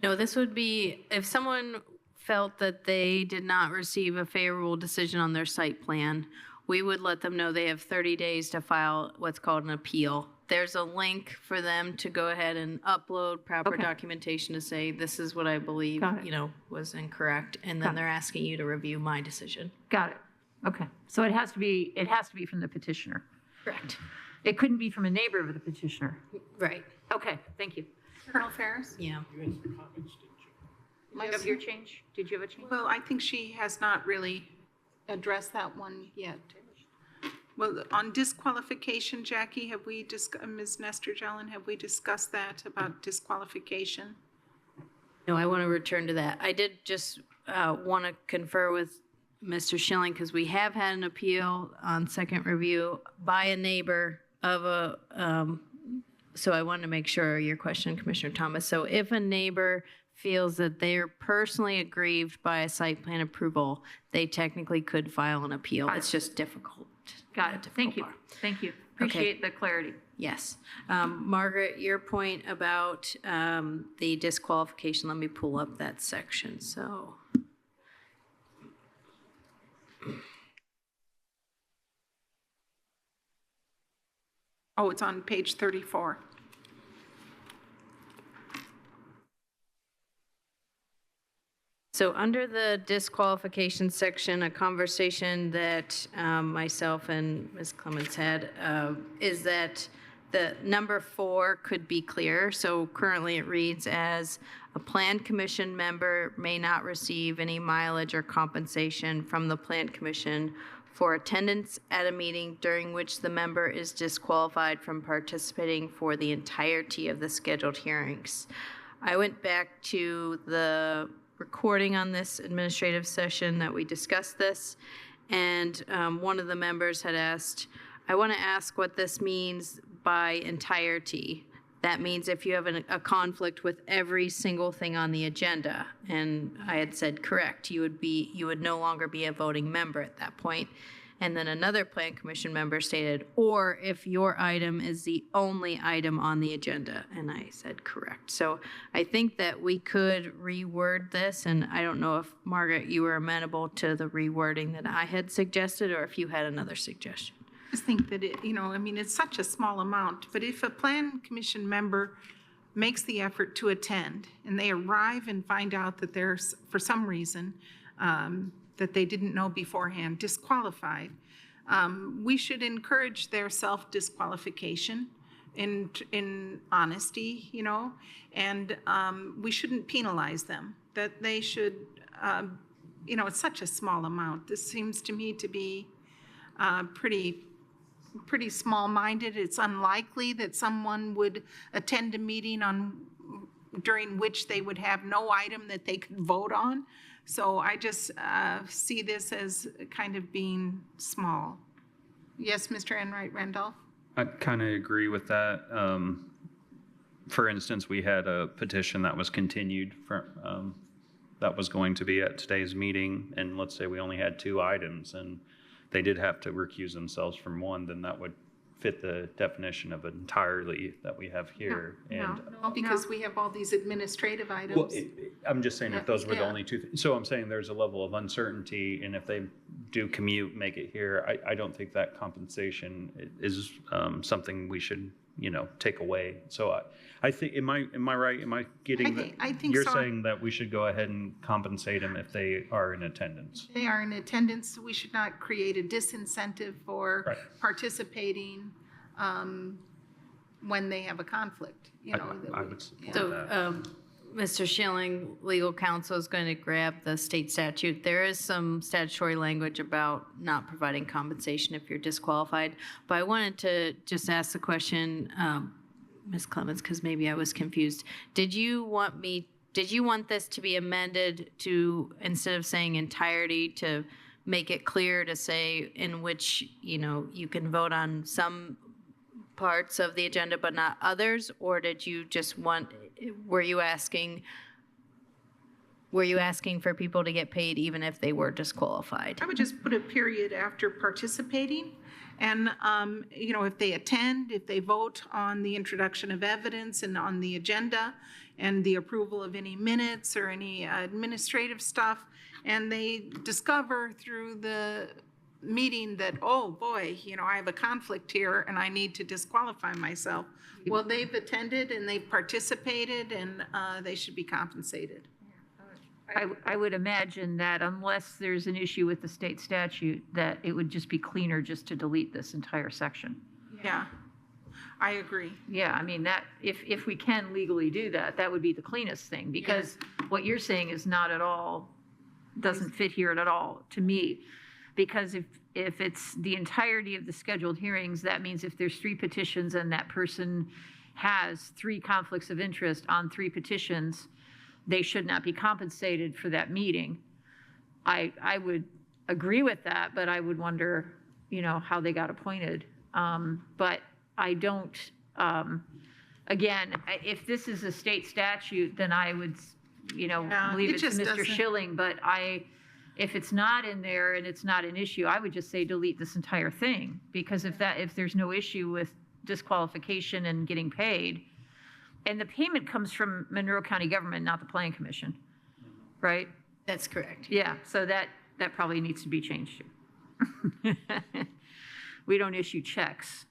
No, this would be if someone felt that they did not receive a favorable decision on their site plan, we would let them know they have 30 days to file what's called an appeal. There's a link for them to go ahead and upload proper documentation to say, this is what I believe, was incorrect. And then they're asking you to review my decision. Got it. Okay. So it has to be from the petitioner. Correct. It couldn't be from a neighbor of the petitioner. Right. Okay. Thank you. Colonel Ferris? Yeah. Of your change? Did you have a change? Well, I think she has not really addressed that one yet. Well, on disqualification, Jackie, have we Ms. Nestor-Jelen, have we discussed that about disqualification? No, I want to return to that. I did just want to confer with Mr. Schilling because we have had an appeal on second review by a neighbor of a, so I wanted to make sure your question, Commissioner Thomas. So if a neighbor feels that they're personally aggrieved by a site plan approval, they technically could file an appeal. It's just difficult. Got it. Thank you. Thank you. Appreciate the clarity. Yes. Margaret, your point about the disqualification, let me pull up that section. So. Oh, it's on page 34. So under the disqualification section, a conversation that myself and Ms. Clements had is that the number 4 could be clear. So currently it reads as a Plan Commission member may not receive any mileage or compensation from the Plan Commission for attendance at a meeting during which the member is disqualified from participating for the entirety of the scheduled hearings. I went back to the recording on this administrative session that we discussed this, and one of the members had asked, I want to ask what this means by entirety. That means if you have a conflict with every single thing on the agenda. And I had said, correct, you would no longer be a voting member at that point. And then another Plan Commission member stated, or if your item is the only item on the agenda. And I said, correct. So I think that we could reword this. And I don't know if, Margaret, you were amenable to the rewording that I had suggested, or if you had another suggestion. I just think that it's such a small amount, but if a Plan Commission member makes the effort to attend and they arrive and find out that there's, for some reason, that they didn't know beforehand, disqualified, we should encourage their self-disqualification in honesty, you know, and we shouldn't penalize them. That they should, you know, it's such a small amount. This seems to me to be pretty small-minded. It's unlikely that someone would attend a meeting during which they would have no item that they could vote on. So I just see this as kind of being small. Yes, Mr. Enright Randolph? I kind of agree with that. For instance, we had a petition that was continued that was going to be at today's meeting, and let's say we only had 2 items, and they did have to recuse themselves from one, then that would fit the definition of entirely that we have here. No, because we have all these administrative items. Well, I'm just saying if those were the Yeah. only 2. So I'm saying there's a level of uncertainty, and if they do commute, make it here, I don't think that compensation is something we should, you know, take away. So I think, am I right? Am I getting I think you're so. saying that we should go ahead and compensate them if they are in attendance? They are in attendance. We should not create a disincentive for Right. participating when they have a conflict, you know. I would support So, that. Mr. Schilling, legal counsel, is going to grab the state statute. There is some statutory language about not providing compensation if you're disqualified. But I wanted to just ask the question, Ms. Clemens, because maybe I was confused. Did you want this to be amended to, instead of saying entirety, to make it clear to say in which, you know, you can vote on some parts of the agenda but not others? Or did you just were you asking for people to get paid even if they were disqualified? I would just put a period after participating. And, you know, if they attend, if they vote on the introduction of evidence and on the agenda and the approval of any minutes or any administrative stuff, and they discover through the meeting that, oh boy, you know, I have a conflict here and I need to disqualify myself. Well, they've attended and they've participated, and they should be compensated. I would imagine that unless there's an issue with the state statute, that it would just be cleaner just to delete this entire section. Yeah, I agree. Yeah, I mean, that, if we can legally do that, that would be the cleanest thing, because what you're saying is not at all, doesn't fit here at all to me. Because if it's the entirety of the scheduled hearings, that means if there's 3 petitions and that person has 3 conflicts of interest on 3 petitions, they should not be compensated for that meeting. I would agree with that, but I would wonder, you know, how they got appointed. But I don't, again, if this is a state statute, then I would, you know, believe it it's just Mr. doesn't- Schilling, but if it's not in there and it's not an issue, I would just say delete this entire thing. Because if there's no issue with disqualification and getting paid, and the payment comes from Monroe County government, not the Plan Commission, right? That's correct. Yeah, so that probably needs to be changed too. We don't issue checks,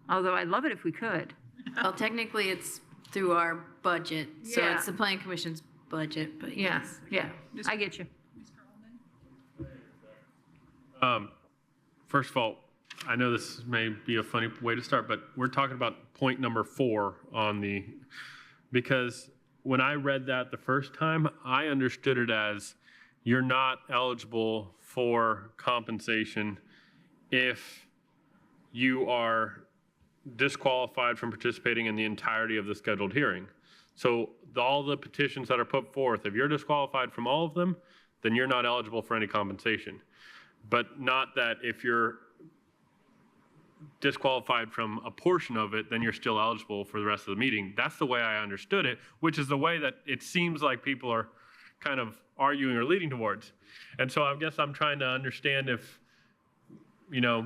although I'd love it if we could. Well, technically, it's through our budget, so Yeah. it's the Plan Commission's budget, but yes. Yeah, I get you. First of all, I know this may be a funny way to start, but we're talking about point number 4 because when I read that the first time, I understood it as you're not eligible for compensation if you are disqualified from participating in the entirety of the scheduled hearing. So all the petitions that are put forth, if you're disqualified from all of them, then you're not eligible for any compensation. But not that if you're disqualified from a portion of it, then you're still eligible for the rest of the meeting. That's the way I understood it, which is the way that it seems like people are kind of arguing or leading towards. And so I guess I'm trying to understand if, you know,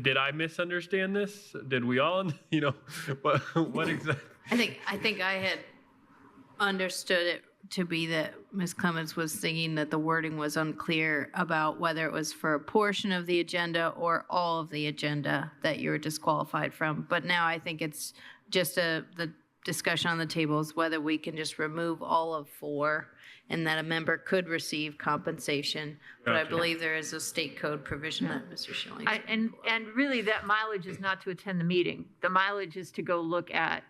did I misunderstand this? Did we all, you know, what exactly? I think I had understood it to be that Ms. Clemens was thinking that the wording was unclear about whether it was for a portion of the agenda or all of the agenda that you were disqualified from. But now I think it's just the discussion on the table is whether we can just remove all of 4 and that a member could receive compensation. But I believe there is a state code provision that Mr. Schilling. And really, that mileage is not to attend the meeting. The mileage is to go look at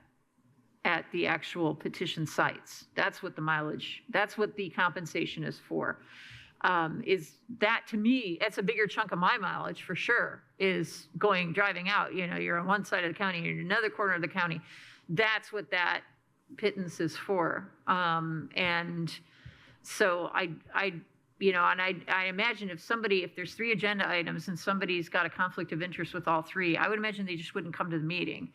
the actual petition sites. That's what the mileage, that's what the compensation is for. Is that, to me, it's a bigger chunk of my mileage for sure, is driving out. You're on one side of the county, you're in another corner of the county. That's what that pittance is for. And so I imagine if there's 3 agenda items and somebody's got a conflict of interest with all 3, I would imagine they just wouldn't come to the meeting.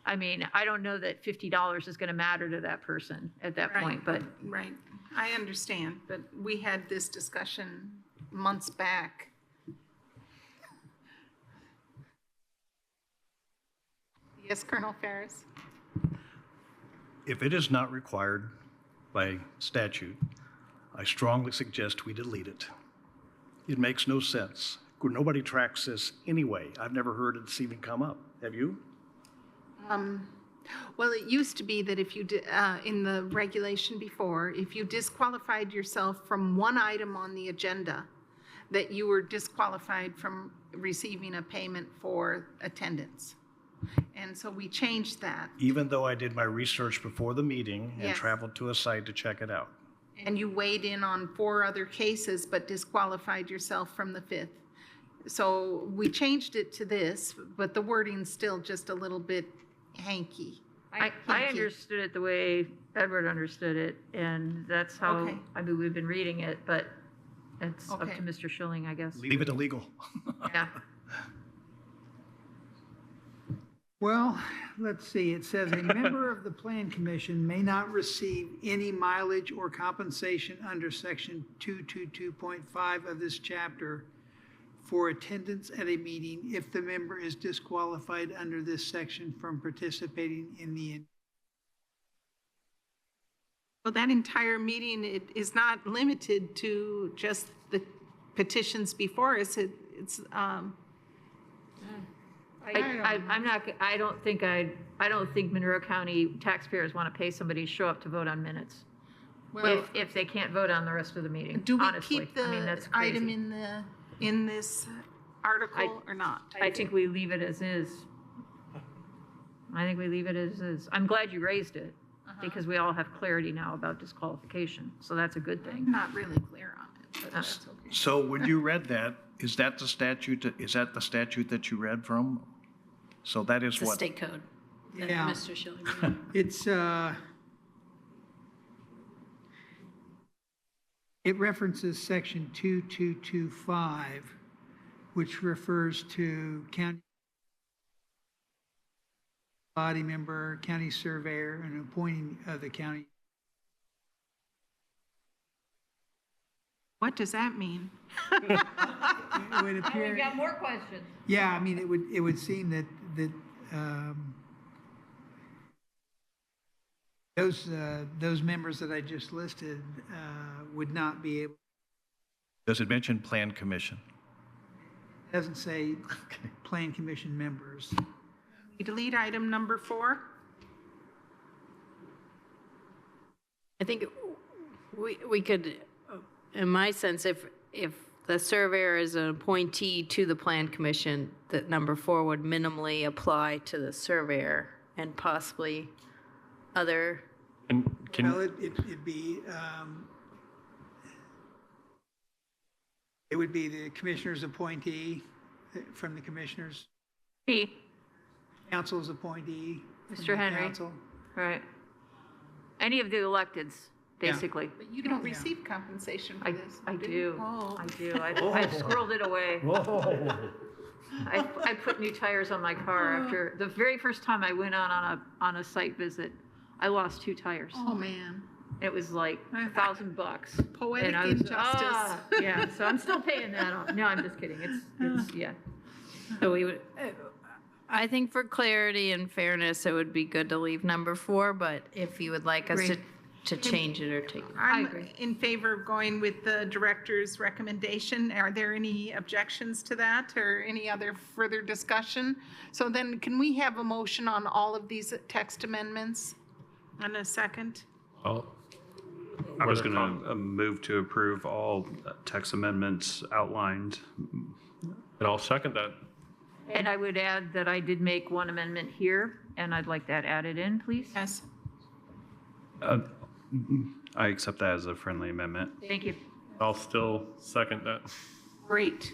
I mean, I don't know that $50 is going to matter to that person at that point, but. Right, I understand, but we had this discussion months back. Yes, Colonel Ferris? If it is not required by statute, I strongly suggest we delete it. It makes no sense. Nobody tracks this anyway. I've never heard it's even come up. Have you? Well, it used to be that if you, in the regulation before, if you disqualified yourself from one item on the agenda, that you were disqualified from receiving a payment for attendance. And so we changed that. Even though I did my research before the meeting and Yes. traveled to a site to check it out. And you weighed in on 4 other cases, but disqualified yourself from the 5th. So we changed it to this, but the wording's still just a little bit hanky. I understood it the way Edward understood it, and that's how, Okay. we've been reading it, but it's up Okay. to Mr. Schilling, I guess. Leave it illegal. Yeah. Well, let's see, it says a member of the Plan Commission may not receive any mileage or compensation under section 222.5 of this chapter for attendance at a meeting if the member is disqualified under this section from participating in the. Well, that entire meeting, it is not limited to just the petitions before us. It's, I don't think Monroe County taxpayers want to pay somebody to show up to vote on minutes. well, If they can't vote on the rest of the meeting, do we honestly. keep I mean, the that's item crazy. in this article or not? I think we leave it as is. I think we leave it as is. I'm glad you raised it, because we all have clarity now about disqualification, so that's a good I'm thing. not really clear on it, but that's okay. So when you read that, is that the statute that you read from? So that is It's a what? state code that Yeah. Mr. Schilling. It's, it references section 2225, which refers to county body member, county surveyor, and appointing of the county. What does that mean? It would appear, more questions. yeah, I mean, it would seem that those members that I just listed would not be able. Does it mention Plan Commission? It doesn't say Plan Commission members. We delete item number 4? I think we could, in my sense, if the surveyor is an appointee to the Plan Commission, that number 4 would minimally apply to the surveyor and possibly other. And Well, it'd be, it would be the commissioner's appointee from the commissioners, Me, council's appointee. from Mr. the Henry. council. right. Any of the electeds, basically. But you don't receive compensation for this. I do do. you? Oh. I do. I squirreled it away. I put new tires on my car after, the very first time I went on a site visit, I lost 2 tires. Oh, man. It was like $1,000. Poetic And I was, injustice. yeah, so I'm still paying that off. No, I'm just kidding. It's yeah. So we would, I think for clarity and fairness, it would be good to leave number 4, but if you would like us Agree. to change it or take. I'm agree. in favor of going with the director's recommendation. Are there any objections to that or any other further discussion? So then can we have a motion on all of these text amendments? And a second? Oh, I was going to move to approve all text amendments outlined. And I'll second that. And I would add that I did make one amendment here, and I'd like that added in, please. Yes. I accept that as a friendly amendment. Thank you. I'll still second that. Great.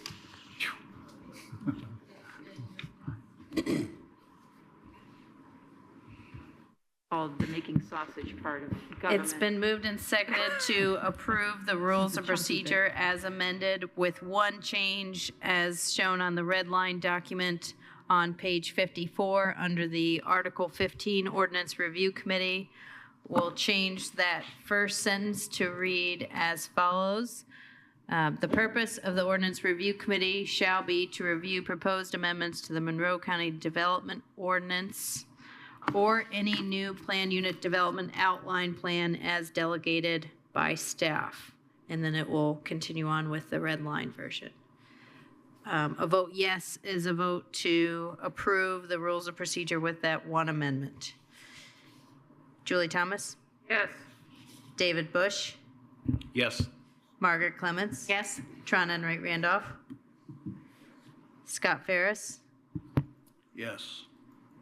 Called the making sausage part of government. It's been moved and seconded to approve the rules of procedure as amended with one change as shown on the red line document on page 54 under the Article 15 Ordinance Review Committee. We'll change that first sentence to read as follows. The purpose of the Ordinance Review Committee shall be to review proposed amendments to the Monroe County Development Ordinance or any new plan unit development outline plan as delegated by staff. And then it will continue on with the red line version. A vote yes is a vote to approve the rules of procedure with that one amendment. Julie Thomas, Yes. David Bush, Yes. Margaret Clements. Yes. Tron Enright Randolph. Scott Ferris, Yes.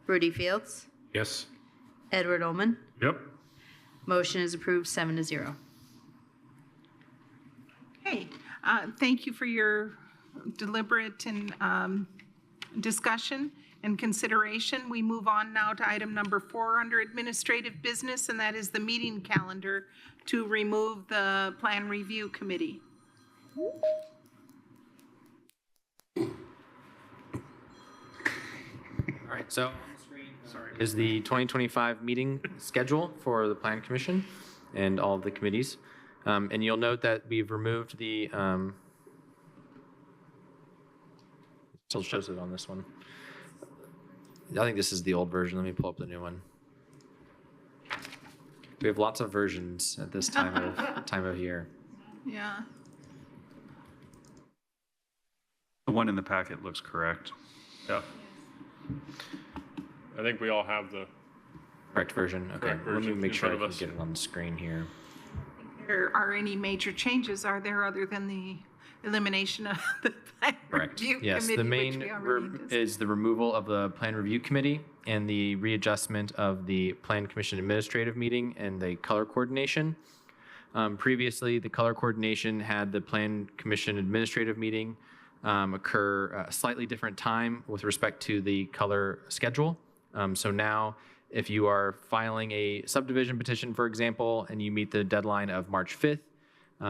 Rudy Fields, yes. Edward Ullman. Yep. Motion is approved 7-0. Okay, thank you for your deliberate and discussion and consideration. We move on now to item number 4 under administrative business, and that is the meeting calendar to remove the Plan Review Committee. All right, so is the 2025 meeting schedule for the Plan Commission and all of the committees. And you'll note that we've removed the, still shows it on this one. I think this is the old version. Let me pull up the new one. We have lots of versions at this time of year. Yeah. The one in the packet looks correct. Yeah. I think we all have the Correct version? Okay, Correct let me version make in sure I front can of us. get it on the screen here. There are any major changes, are there, other than the elimination of the Plan Correct. Review Yes, Committee? the which main we already discussed? is the removal of the Plan Review Committee and the readjustment of the Plan Commission Administrative Meeting and the color coordination. Previously, the color coordination had the Plan Commission Administrative Meeting occur a slightly different time with respect to the color schedule. So now, if you are filing a subdivision petition, for example, and you meet the deadline of March 5th,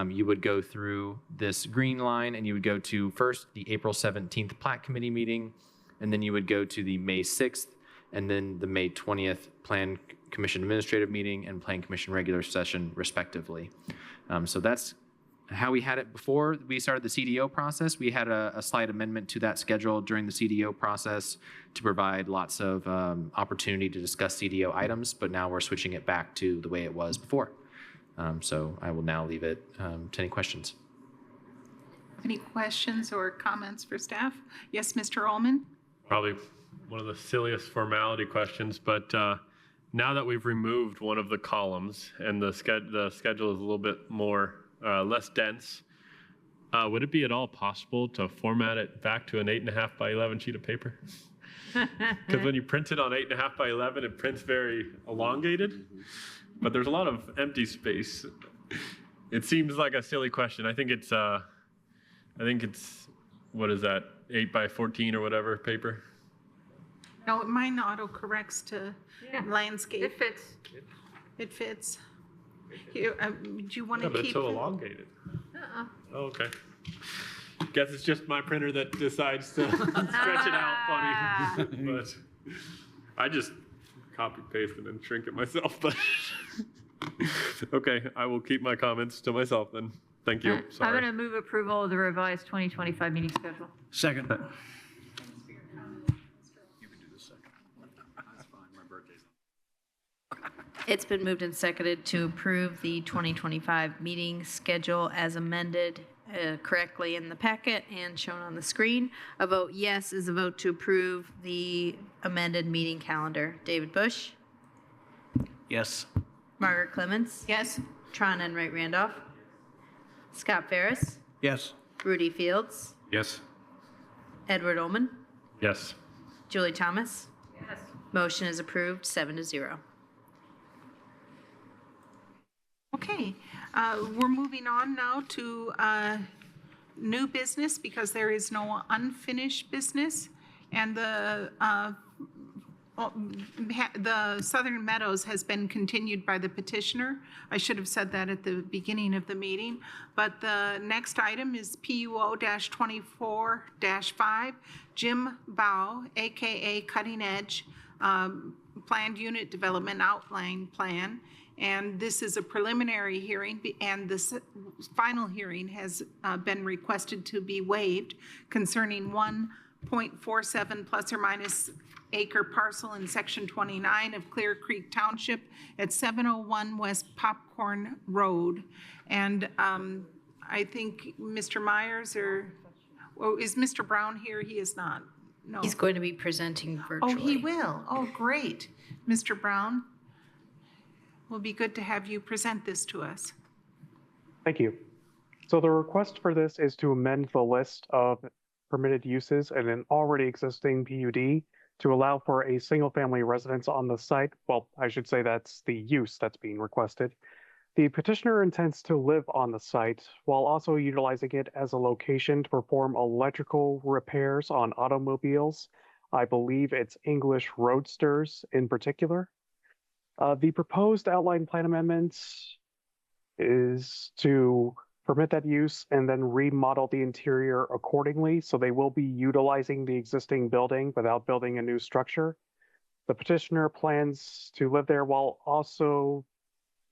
you would go through this green line and you would go to first the April 17th Plat Committee meeting, and then you would go to the May 6th and then the May 20th Plan Commission Administrative Meeting and Plan Commission Regular Session, respectively. So that's how we had it before we started the CDO process. We had a slight amendment to that schedule during the CDO process to provide lots of opportunity to discuss CDO items, but now we're switching it back to the way it was before. So I will now leave it to any questions. Any questions or comments for staff? Yes, Mr. Ullman? probably one of the silliest formality questions, but now that we've removed one of the columns and the schedule is a little bit more less dense, would it be at all possible to format it back to an 8.5 by 11 sheet of paper? Because when you print it on 8.5 by 11, it prints very elongated, but there's a lot of empty space. It seems like a silly question. I think it's what is that, 8 by 14 or whatever paper? No, mine auto-corrects to landscape. It fits. It fits. Here, do you want Yeah, to but it's keep? so elongated. Oh, okay. Guess it's just my printer that decides to stretch it out funny. But I just copy paste and then shrink it myself. But okay, I will keep my comments to myself then. Thank you. I'm Sorry. going to move approval of the revised 2025 meeting schedule. Second. It's been moved and seconded to approve the 2025 meeting schedule as amended correctly in the packet and shown on the screen. A vote yes is a vote to approve the amended meeting calendar. David Bush, Yes. Margaret Clements. Yes? Tron Enright Randolph. Scott Ferris. Yes. Rudy Fields. Yes. Edward Ullman. Yes. Julie Thomas. Yes. Motion is approved, 7-0. Okay, we're moving on now to new business because there is no unfinished business. And the Southern Meadows has been continued by the petitioner. I should have said that at the beginning of the meeting. But the next item is PUO-24-5, Jim Bow, AKA Cutting Edge, Planned Unit Development Outline Plan. And this is a preliminary hearing, and the final hearing has been requested to be waived concerning 1.47 plus or minus acre parcel in section 29 of Clear Creek Township at 701 West Popcorn Road. And I think Mr. Myers is Mr. Brown here? He is not. No. He's going to be presenting virtually. Oh, he will. Oh, great. Mr. Brown, will be good to have you present this to us. Thank you. So the request for this is to amend the list of permitted uses in an already existing PUD to allow for a single-family residence on the site. Well, I should say that's the use that's being requested. The petitioner intends to live on the site while also utilizing it as a location to perform electrical repairs on automobiles. I believe it's English Roadsters in particular. The proposed outline plan amendments is to permit that use and then remodel the interior accordingly, so they will be utilizing the existing building without building a new structure. The petitioner plans to live there while also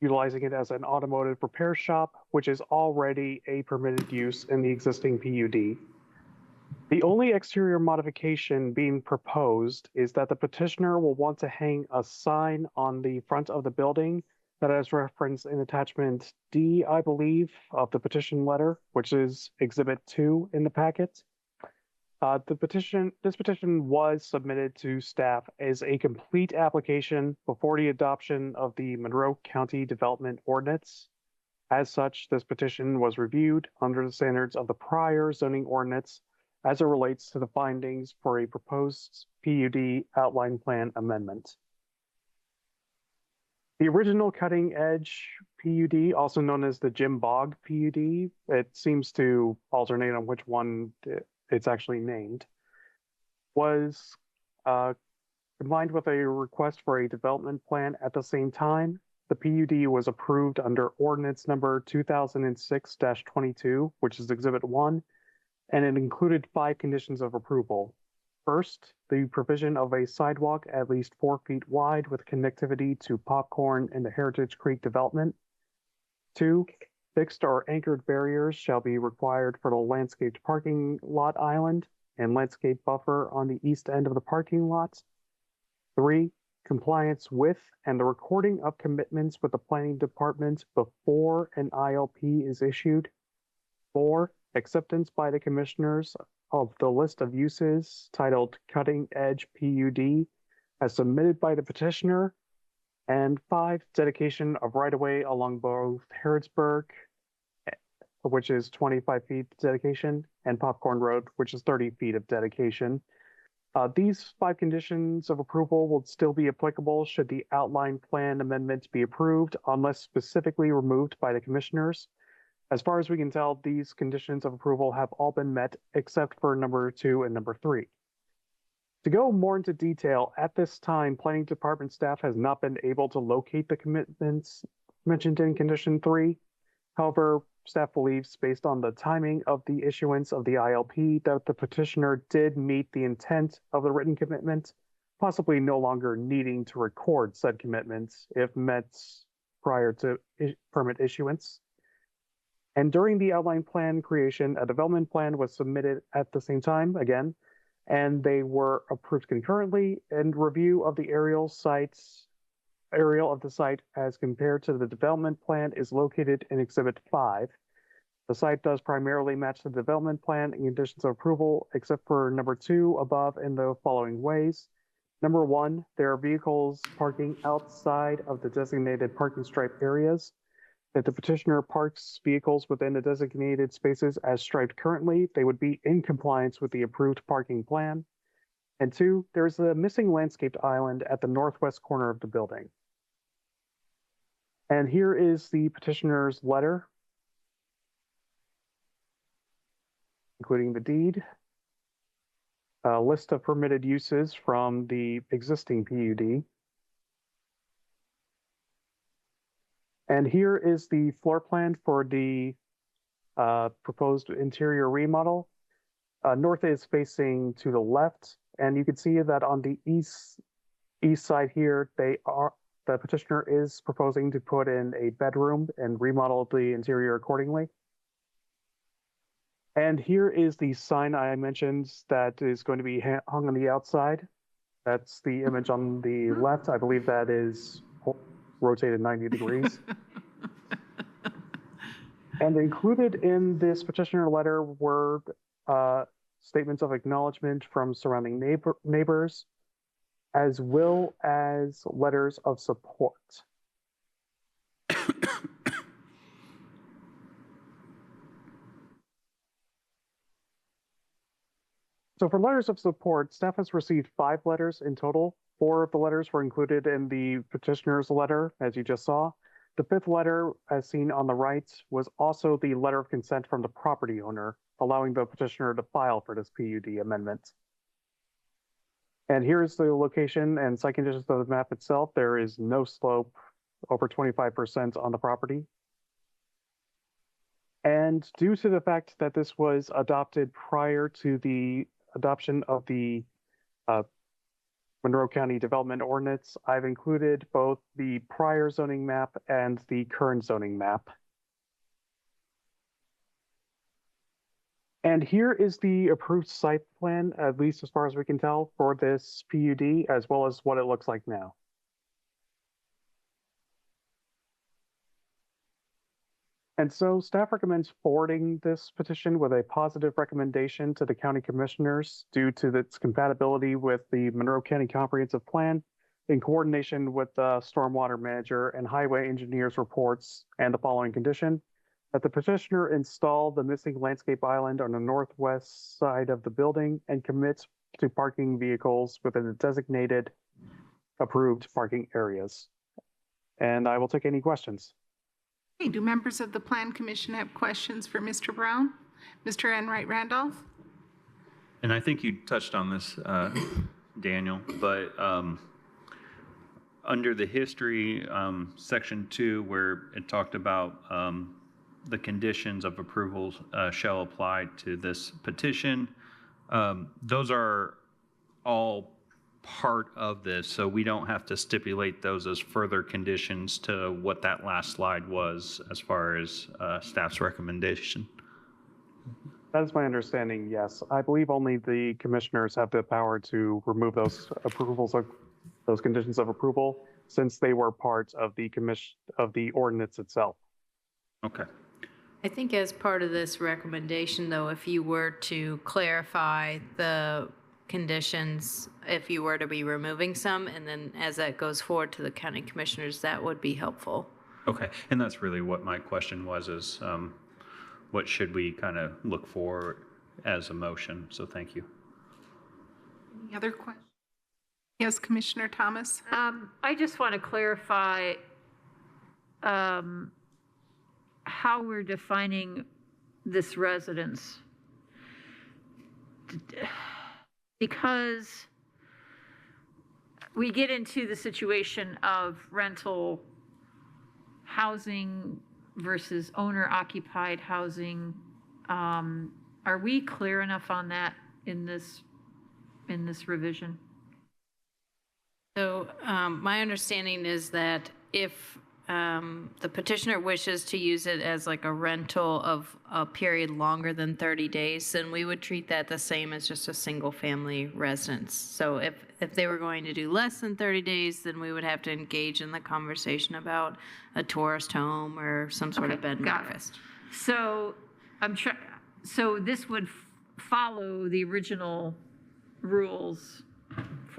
utilizing it as an automotive repair shop, which is already a permitted use in the existing PUD. The only exterior modification being proposed is that the petitioner will want to hang a sign on the front of the building that is referenced in attachment D, I believe, of the petition letter, which is Exhibit 2 in the packet. This petition was submitted to staff as a complete application before the adoption of the Monroe County Development Ordinance. As such, this petition was reviewed under the standards of the prior zoning ordinance as it relates to the findings for a proposed PUD outline plan amendment. The original Cutting Edge PUD, also known as the Jim Bog PUD, it seems to alternate on which one it's actually named, was combined with a request for a development plan at the same time. The PUD was approved under ordinance number 2006-22, which is Exhibit 1, and it included 5 conditions of approval. First, the provision of a sidewalk at least 4 feet wide with connectivity to Popcorn and the Heritage Creek development. 2, fixed or anchored barriers shall be required for the landscaped parking lot island and landscape buffer on the east end of the parking lot. 3, compliance with and the recording of commitments with the planning department before an ILP is issued. 4, acceptance by the commissioners of the list of uses titled Cutting Edge PUD as submitted by the petitioner. And 5, dedication of right-of-way along both Harrodsburg, which is 25 feet dedication, and Popcorn Road, which is 30 feet of dedication. These 5 conditions of approval will still be applicable should the outline plan amendments be approved, unless specifically removed by the commissioners. As far as we can tell, these conditions of approval have all been met except for number 2 and number 3. To go more into detail, at this time, Planning Department staff has not been able to locate the commitments mentioned in condition 3. However, staff believes, based on the timing of the issuance of the ILP, that the petitioner did meet the intent of the written commitment, possibly no longer needing to record said commitments if met prior to permit issuance. And during the outline plan creation, a development plan was submitted at the same time, again, and they were approved concurrently. And review of the aerial of the site as compared to the development plan is located in Exhibit 5. The site does primarily match the development plan and conditions of approval, except for number 2 above in the following ways. Number one, there are vehicles parking outside of the designated parking stripe areas. If the petitioner parks vehicles within the designated spaces as striped currently, they would be in compliance with the approved parking plan. And two, there's a missing landscaped island at the northwest corner of the building. And here is the petitioner's letter, including the deed, a list of permitted uses from the existing PUD. And here is the floor plan for the proposed interior remodel. North is facing to the left, and you can see that on the east side here, the petitioner is proposing to put in a bedroom and remodel the interior accordingly. And here is the sign I mentioned that is going to be hung on the outside. That's the image on the left. I believe that is rotated 90 degrees. And included in this petitioner letter were statements of acknowledgement from surrounding neighbors, as well as letters of support. So for letters of support, staff has received 5 letters in total. 4 of the letters were included in the petitioner's letter, as you just saw. The 5th letter, as seen on the right, was also the letter of consent from the property owner, allowing the petitioner to file for this PUD amendment. And here's the location and site conditions of the map itself. There is no slope over 25% on the property. And due to the fact that this was adopted prior to the adoption of the Monroe County Development Ordinance, I've included both the prior zoning map and the current zoning map. And here is the approved site plan, at least as far as we can tell, for this PUD, as well as what it looks like now. And so staff recommends forwarding this petition with a positive recommendation to the county commissioners due to its compatibility with the Monroe County Comprehensive Plan in coordination with the stormwater manager and highway engineer's reports, and the following condition: that the petitioner install the missing landscape island on the northwest side of the building and commit to parking vehicles within the designated approved parking areas. And I will take any questions. Hey, do members of the Plan Commission have questions for Mr. Brown? Mr. Enright Randolph? And I think you touched on this, Daniel, but under the history, section 2, where it talked about the conditions of approvals shall apply to this petition, those are all part of this, so we don't have to stipulate those as further conditions to what that last slide was as far as staff's recommendation. That is my understanding, yes. I believe only the commissioners have the power to remove those approvals, those conditions of approval, since they were part of the ordinance itself. Okay. I think as part of this recommendation, though, if you were to clarify the conditions, if you were to be removing some, and then as that goes forward to the county commissioners, that would be helpful. Okay, and that's really what my question was, is what should we kind of look for as a motion? So thank you. Any other questions? Yes, Commissioner Thomas? I just want to clarify how we're defining this residence. Because we get into the situation of rental housing versus owner-occupied housing. Are we clear enough on that in this revision? So my understanding is that if the petitioner wishes to use it as like a rental of a period longer than 30 days, then we would treat that the same as just a single-family residence. So if they were going to do less than 30 days, then we would have to engage in the conversation about a tourist home or some sort of bed and breakfast. So so this would follow the original rules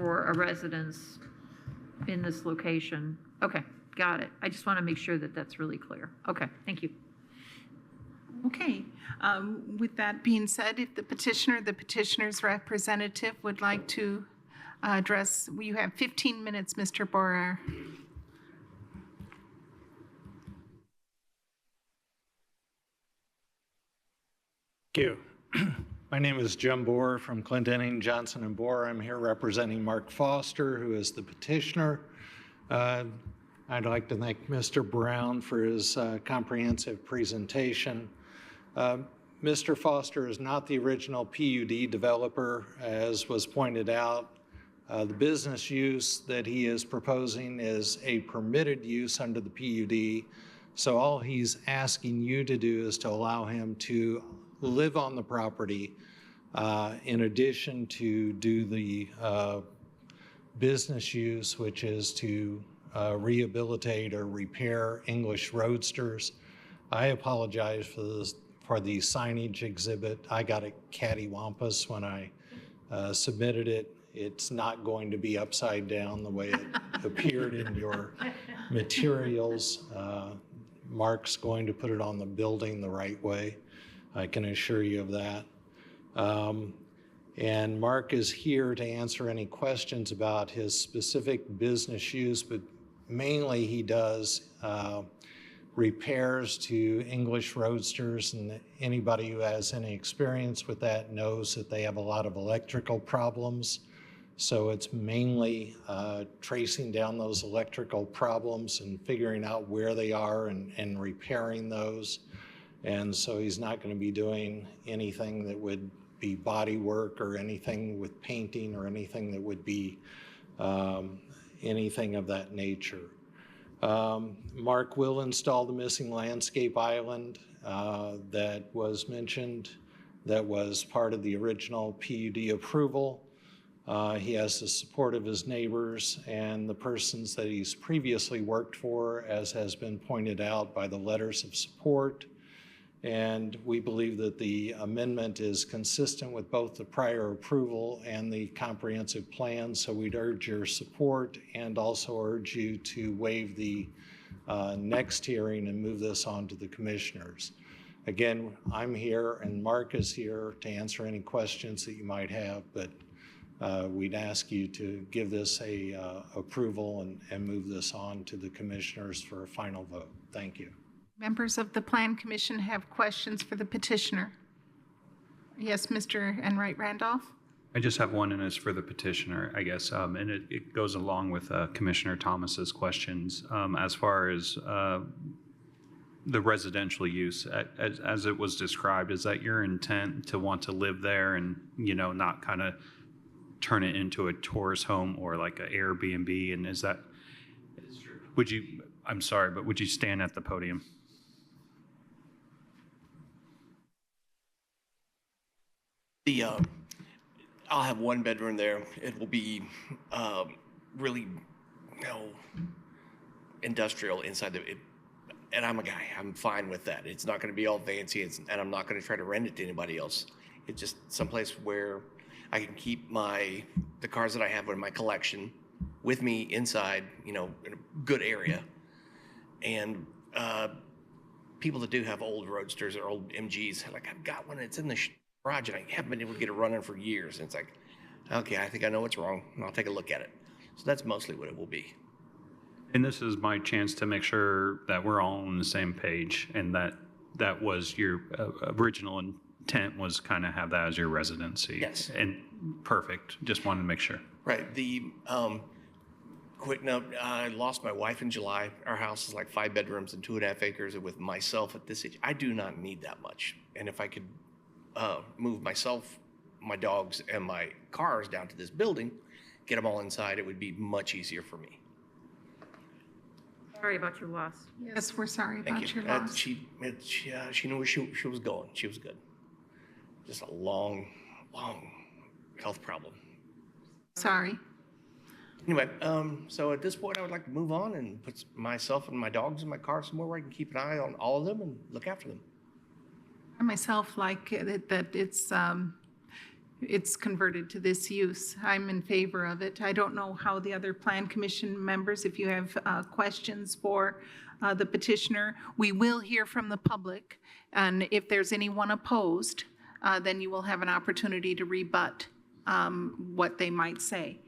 for a residence in this location. Okay, got it. I just want to make sure that that's really clear. Okay, thank you. Okay, with that being said, if the petitioner's representative would like to address, you have 15 minutes, Mr. Borer. Thank you. My name is Jim Borer from Clendening, Johnson and Borer. I'm here representing Mark Foster, who is the petitioner. I'd like to thank Mr. Brown for his comprehensive presentation. Mr. Foster is not the original PUD developer, as was pointed out. The business use that he is proposing is a permitted use under the PUD. So all he's asking you to do is to allow him to live on the property in addition to do the business use, which is to rehabilitate or repair English roadsters. I apologize for the signage exhibit. I got a cattywampus when I submitted it. It's not going to be upside down the way it appeared in your materials. Mark's going to put it on the building the right way. I can assure you of that. And Mark is here to answer any questions about his specific business use, but mainly he does repairs to English roadsters, and anybody who has any experience with that knows that they have a lot of electrical problems. So it's mainly tracing down those electrical problems and figuring out where they are and repairing those. And so he's not going to be doing anything that would be body work or anything with painting or anything that would be anything of that nature. Mark will install the missing landscape island that was mentioned, that was part of the original PUD approval. He has the support of his neighbors and the persons that he's previously worked for, as has been pointed out by the letters of support. And we believe that the amendment is consistent with both the prior approval and the comprehensive plan. So we'd urge your support and also urge you to waive the next hearing and move this on to the commissioners. Again, I'm here and Mark is here to answer any questions that you might have, but we'd ask you to give this a approval and move this on to the commissioners for a final vote. Thank you. Members of the Plan Commission have questions for the petitioner. Yes, Mr. Enright Randolph? I just have one, and it's for the petitioner, I guess, and it goes along with Commissioner Thomas's questions. As far as the residential use, as it was described, is that your intent to want to live there and, you know, not kind of turn it into a tourist home or like an Airbnb? And is that, would you, I'm sorry, but would you stand at the podium? I'll have one bedroom there. It will be really, industrial inside the. And I'm a guy. I'm fine with that. It's not going to be all fancy, and I'm not going to try to rent it to anybody else. It's just someplace where I can keep the cars that I have in my collection with me inside, in a good area. And people that do have old roadsters or old MGs, like I've got one that's in the garage and I haven't been able to get it running for years. And it's like, okay, I think I know what's wrong, and I'll take a look at it. So that's mostly what it will be. And this is my chance to make sure that we're all on the same page, and that was your original intent, was kind of have that as your residency. Yes. And perfect. Just wanted to make sure. Right. The quick note, I lost my wife in July. Our house is like 5 bedrooms and 2.5 acres, and with myself at this age, I do not need that much. And if I could move myself, my dogs, and my cars down to this building, get them all inside, it would be much easier for me. Sorry about your loss. Yes, we're sorry Thank about you. your loss. She knew where she was going. She was good. Just a long health problem. Sorry. Anyway, so at this point, I would like to move on and put myself and my dogs in my car somewhere where I can keep an eye on all of them and look after them. I myself like that it's it's converted to this use. I'm in favor of it. I don't know how the other Plan Commission members, if you have questions for the petitioner. We will hear from the public, and if there's anyone opposed, then you will have an opportunity to rebut what they might say.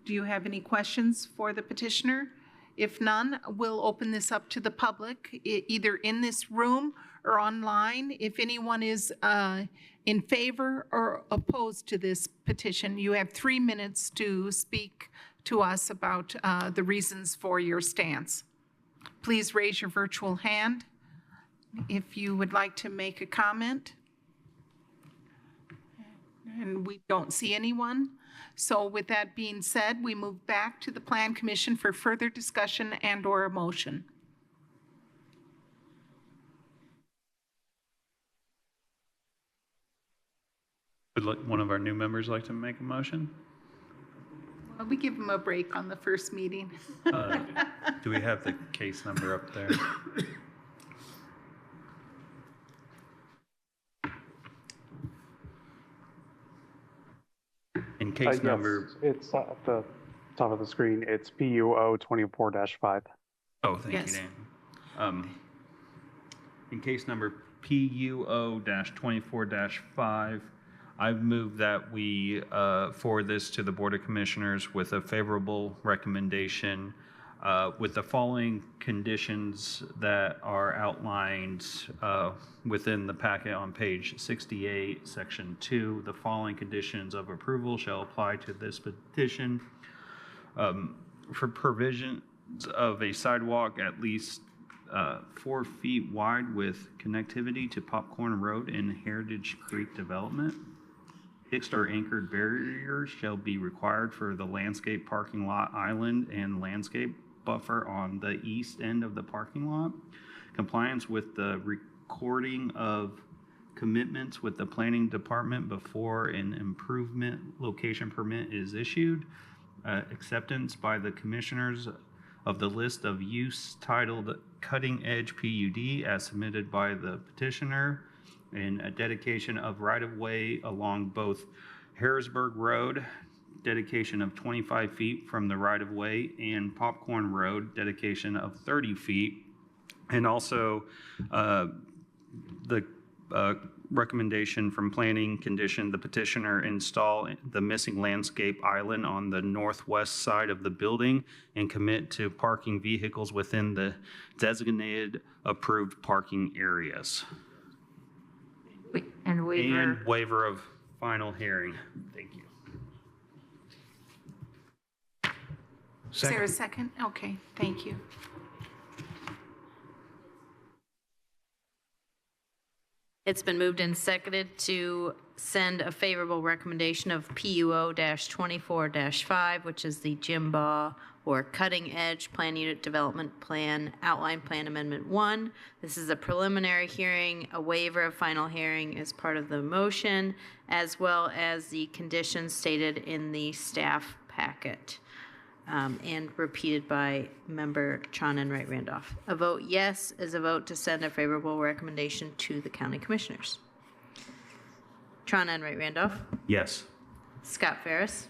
Do you have any questions for the petitioner? If none, we'll open this up to the public, either in this room or online. If anyone is in favor or opposed to this petition, you have 3 minutes to speak to us about the reasons for your stance. Please raise your virtual hand if you would like to make a comment. And we don't see anyone. So with that being said, we move back to the Plan Commission for further discussion and or a motion. Would one of our new members like to make a motion? Well, we give them a break on the first meeting. Do we have the case number up there? In case number... Yes, it's at the top of the screen. It's PUO 24-5. Oh, thank you, Dan. In case number PUO-24-5, I've moved that we forward this to the Board of Commissioners with a favorable recommendation with the following conditions that are outlined within the packet on page 68, section 2. The following conditions of approval shall apply to this petition. For provisions of a sidewalk at least 4 feet wide with connectivity to Popcorn Road and Heritage Creek Development. Fixed or anchored barriers shall be required for the landscape parking lot island and landscape buffer on the east end of the parking lot. Compliance with the recording of commitments with the planning department before an improvement location permit is issued. Acceptance by the commissioners of the list of use titled Cutting Edge PUD as submitted by the petitioner, and a dedication of right-of-way along both Harrisburg Road, dedication of 25 feet from the right-of-way, and Popcorn Road, dedication of 30 feet. And also the recommendation from planning condition, the petitioner install the missing landscape island on the northwest side of the building and commit to parking vehicles within the designated approved parking areas. And waiver. And waiver of final hearing. Thank you. Is there a second? Okay, thank you. It's been moved and seconded to send a favorable recommendation of PUO-24-5, which is the Jimbaugh or Cutting Edge Plan Unit Development Plan Outline Plan Amendment 1. This is a preliminary hearing. A waiver of final hearing is part of the motion, as well as the conditions stated in the staff packet and repeated by Member Tron and Wright Randolph. A vote yes is a vote to send a favorable recommendation to the County Commissioners. Tron and Wright Randolph. Yes. Scott Ferris.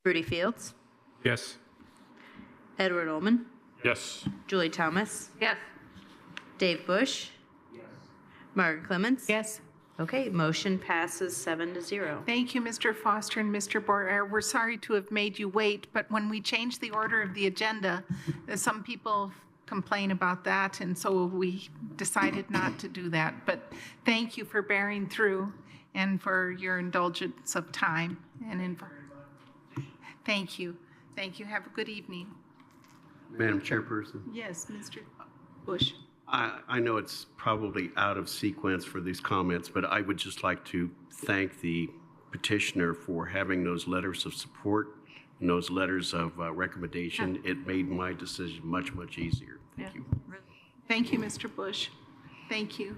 Rudy Fields. Yes. Edward Ullman. Yes. Julie Thomas. Yes. Dave Bush. Yes. Margaret Clemens. Yes. Okay, motion passes 7-0. Thank you, Mr. Foster and Mr. Boer. We're sorry to have made you wait, but when we changed the order of the agenda, some people complain about that, and so we decided not to do that. But thank you for bearing through and for your indulgence of time. Thank you. Thank you. Have a good evening. Madam Chairperson, Yes, Mr. Bush. I know it's probably out of sequence for these comments, but I would just like to thank the petitioner for having those letters of support and those letters of recommendation. It made my decision much, much easier. Thank you. Thank you, Mr. Bush. Thank you.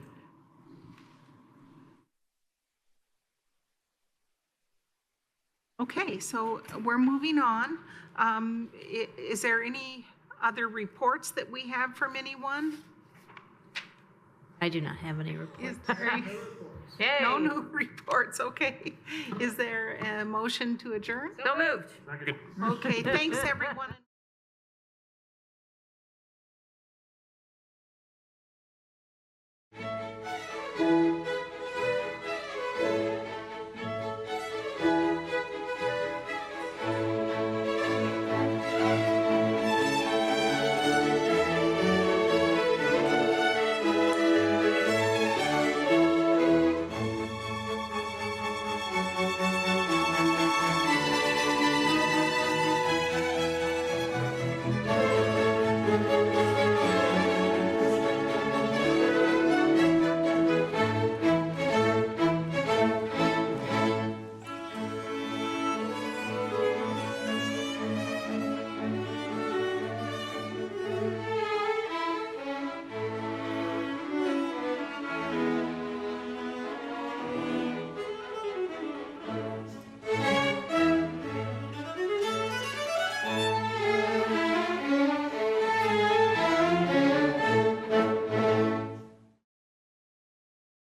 Okay, so we're moving on. Is there any other reports that we have from anyone? I do not have any reports. Yay. No new reports, okay. Is there a motion to adjourn? So moved. Okay, thanks, everyone.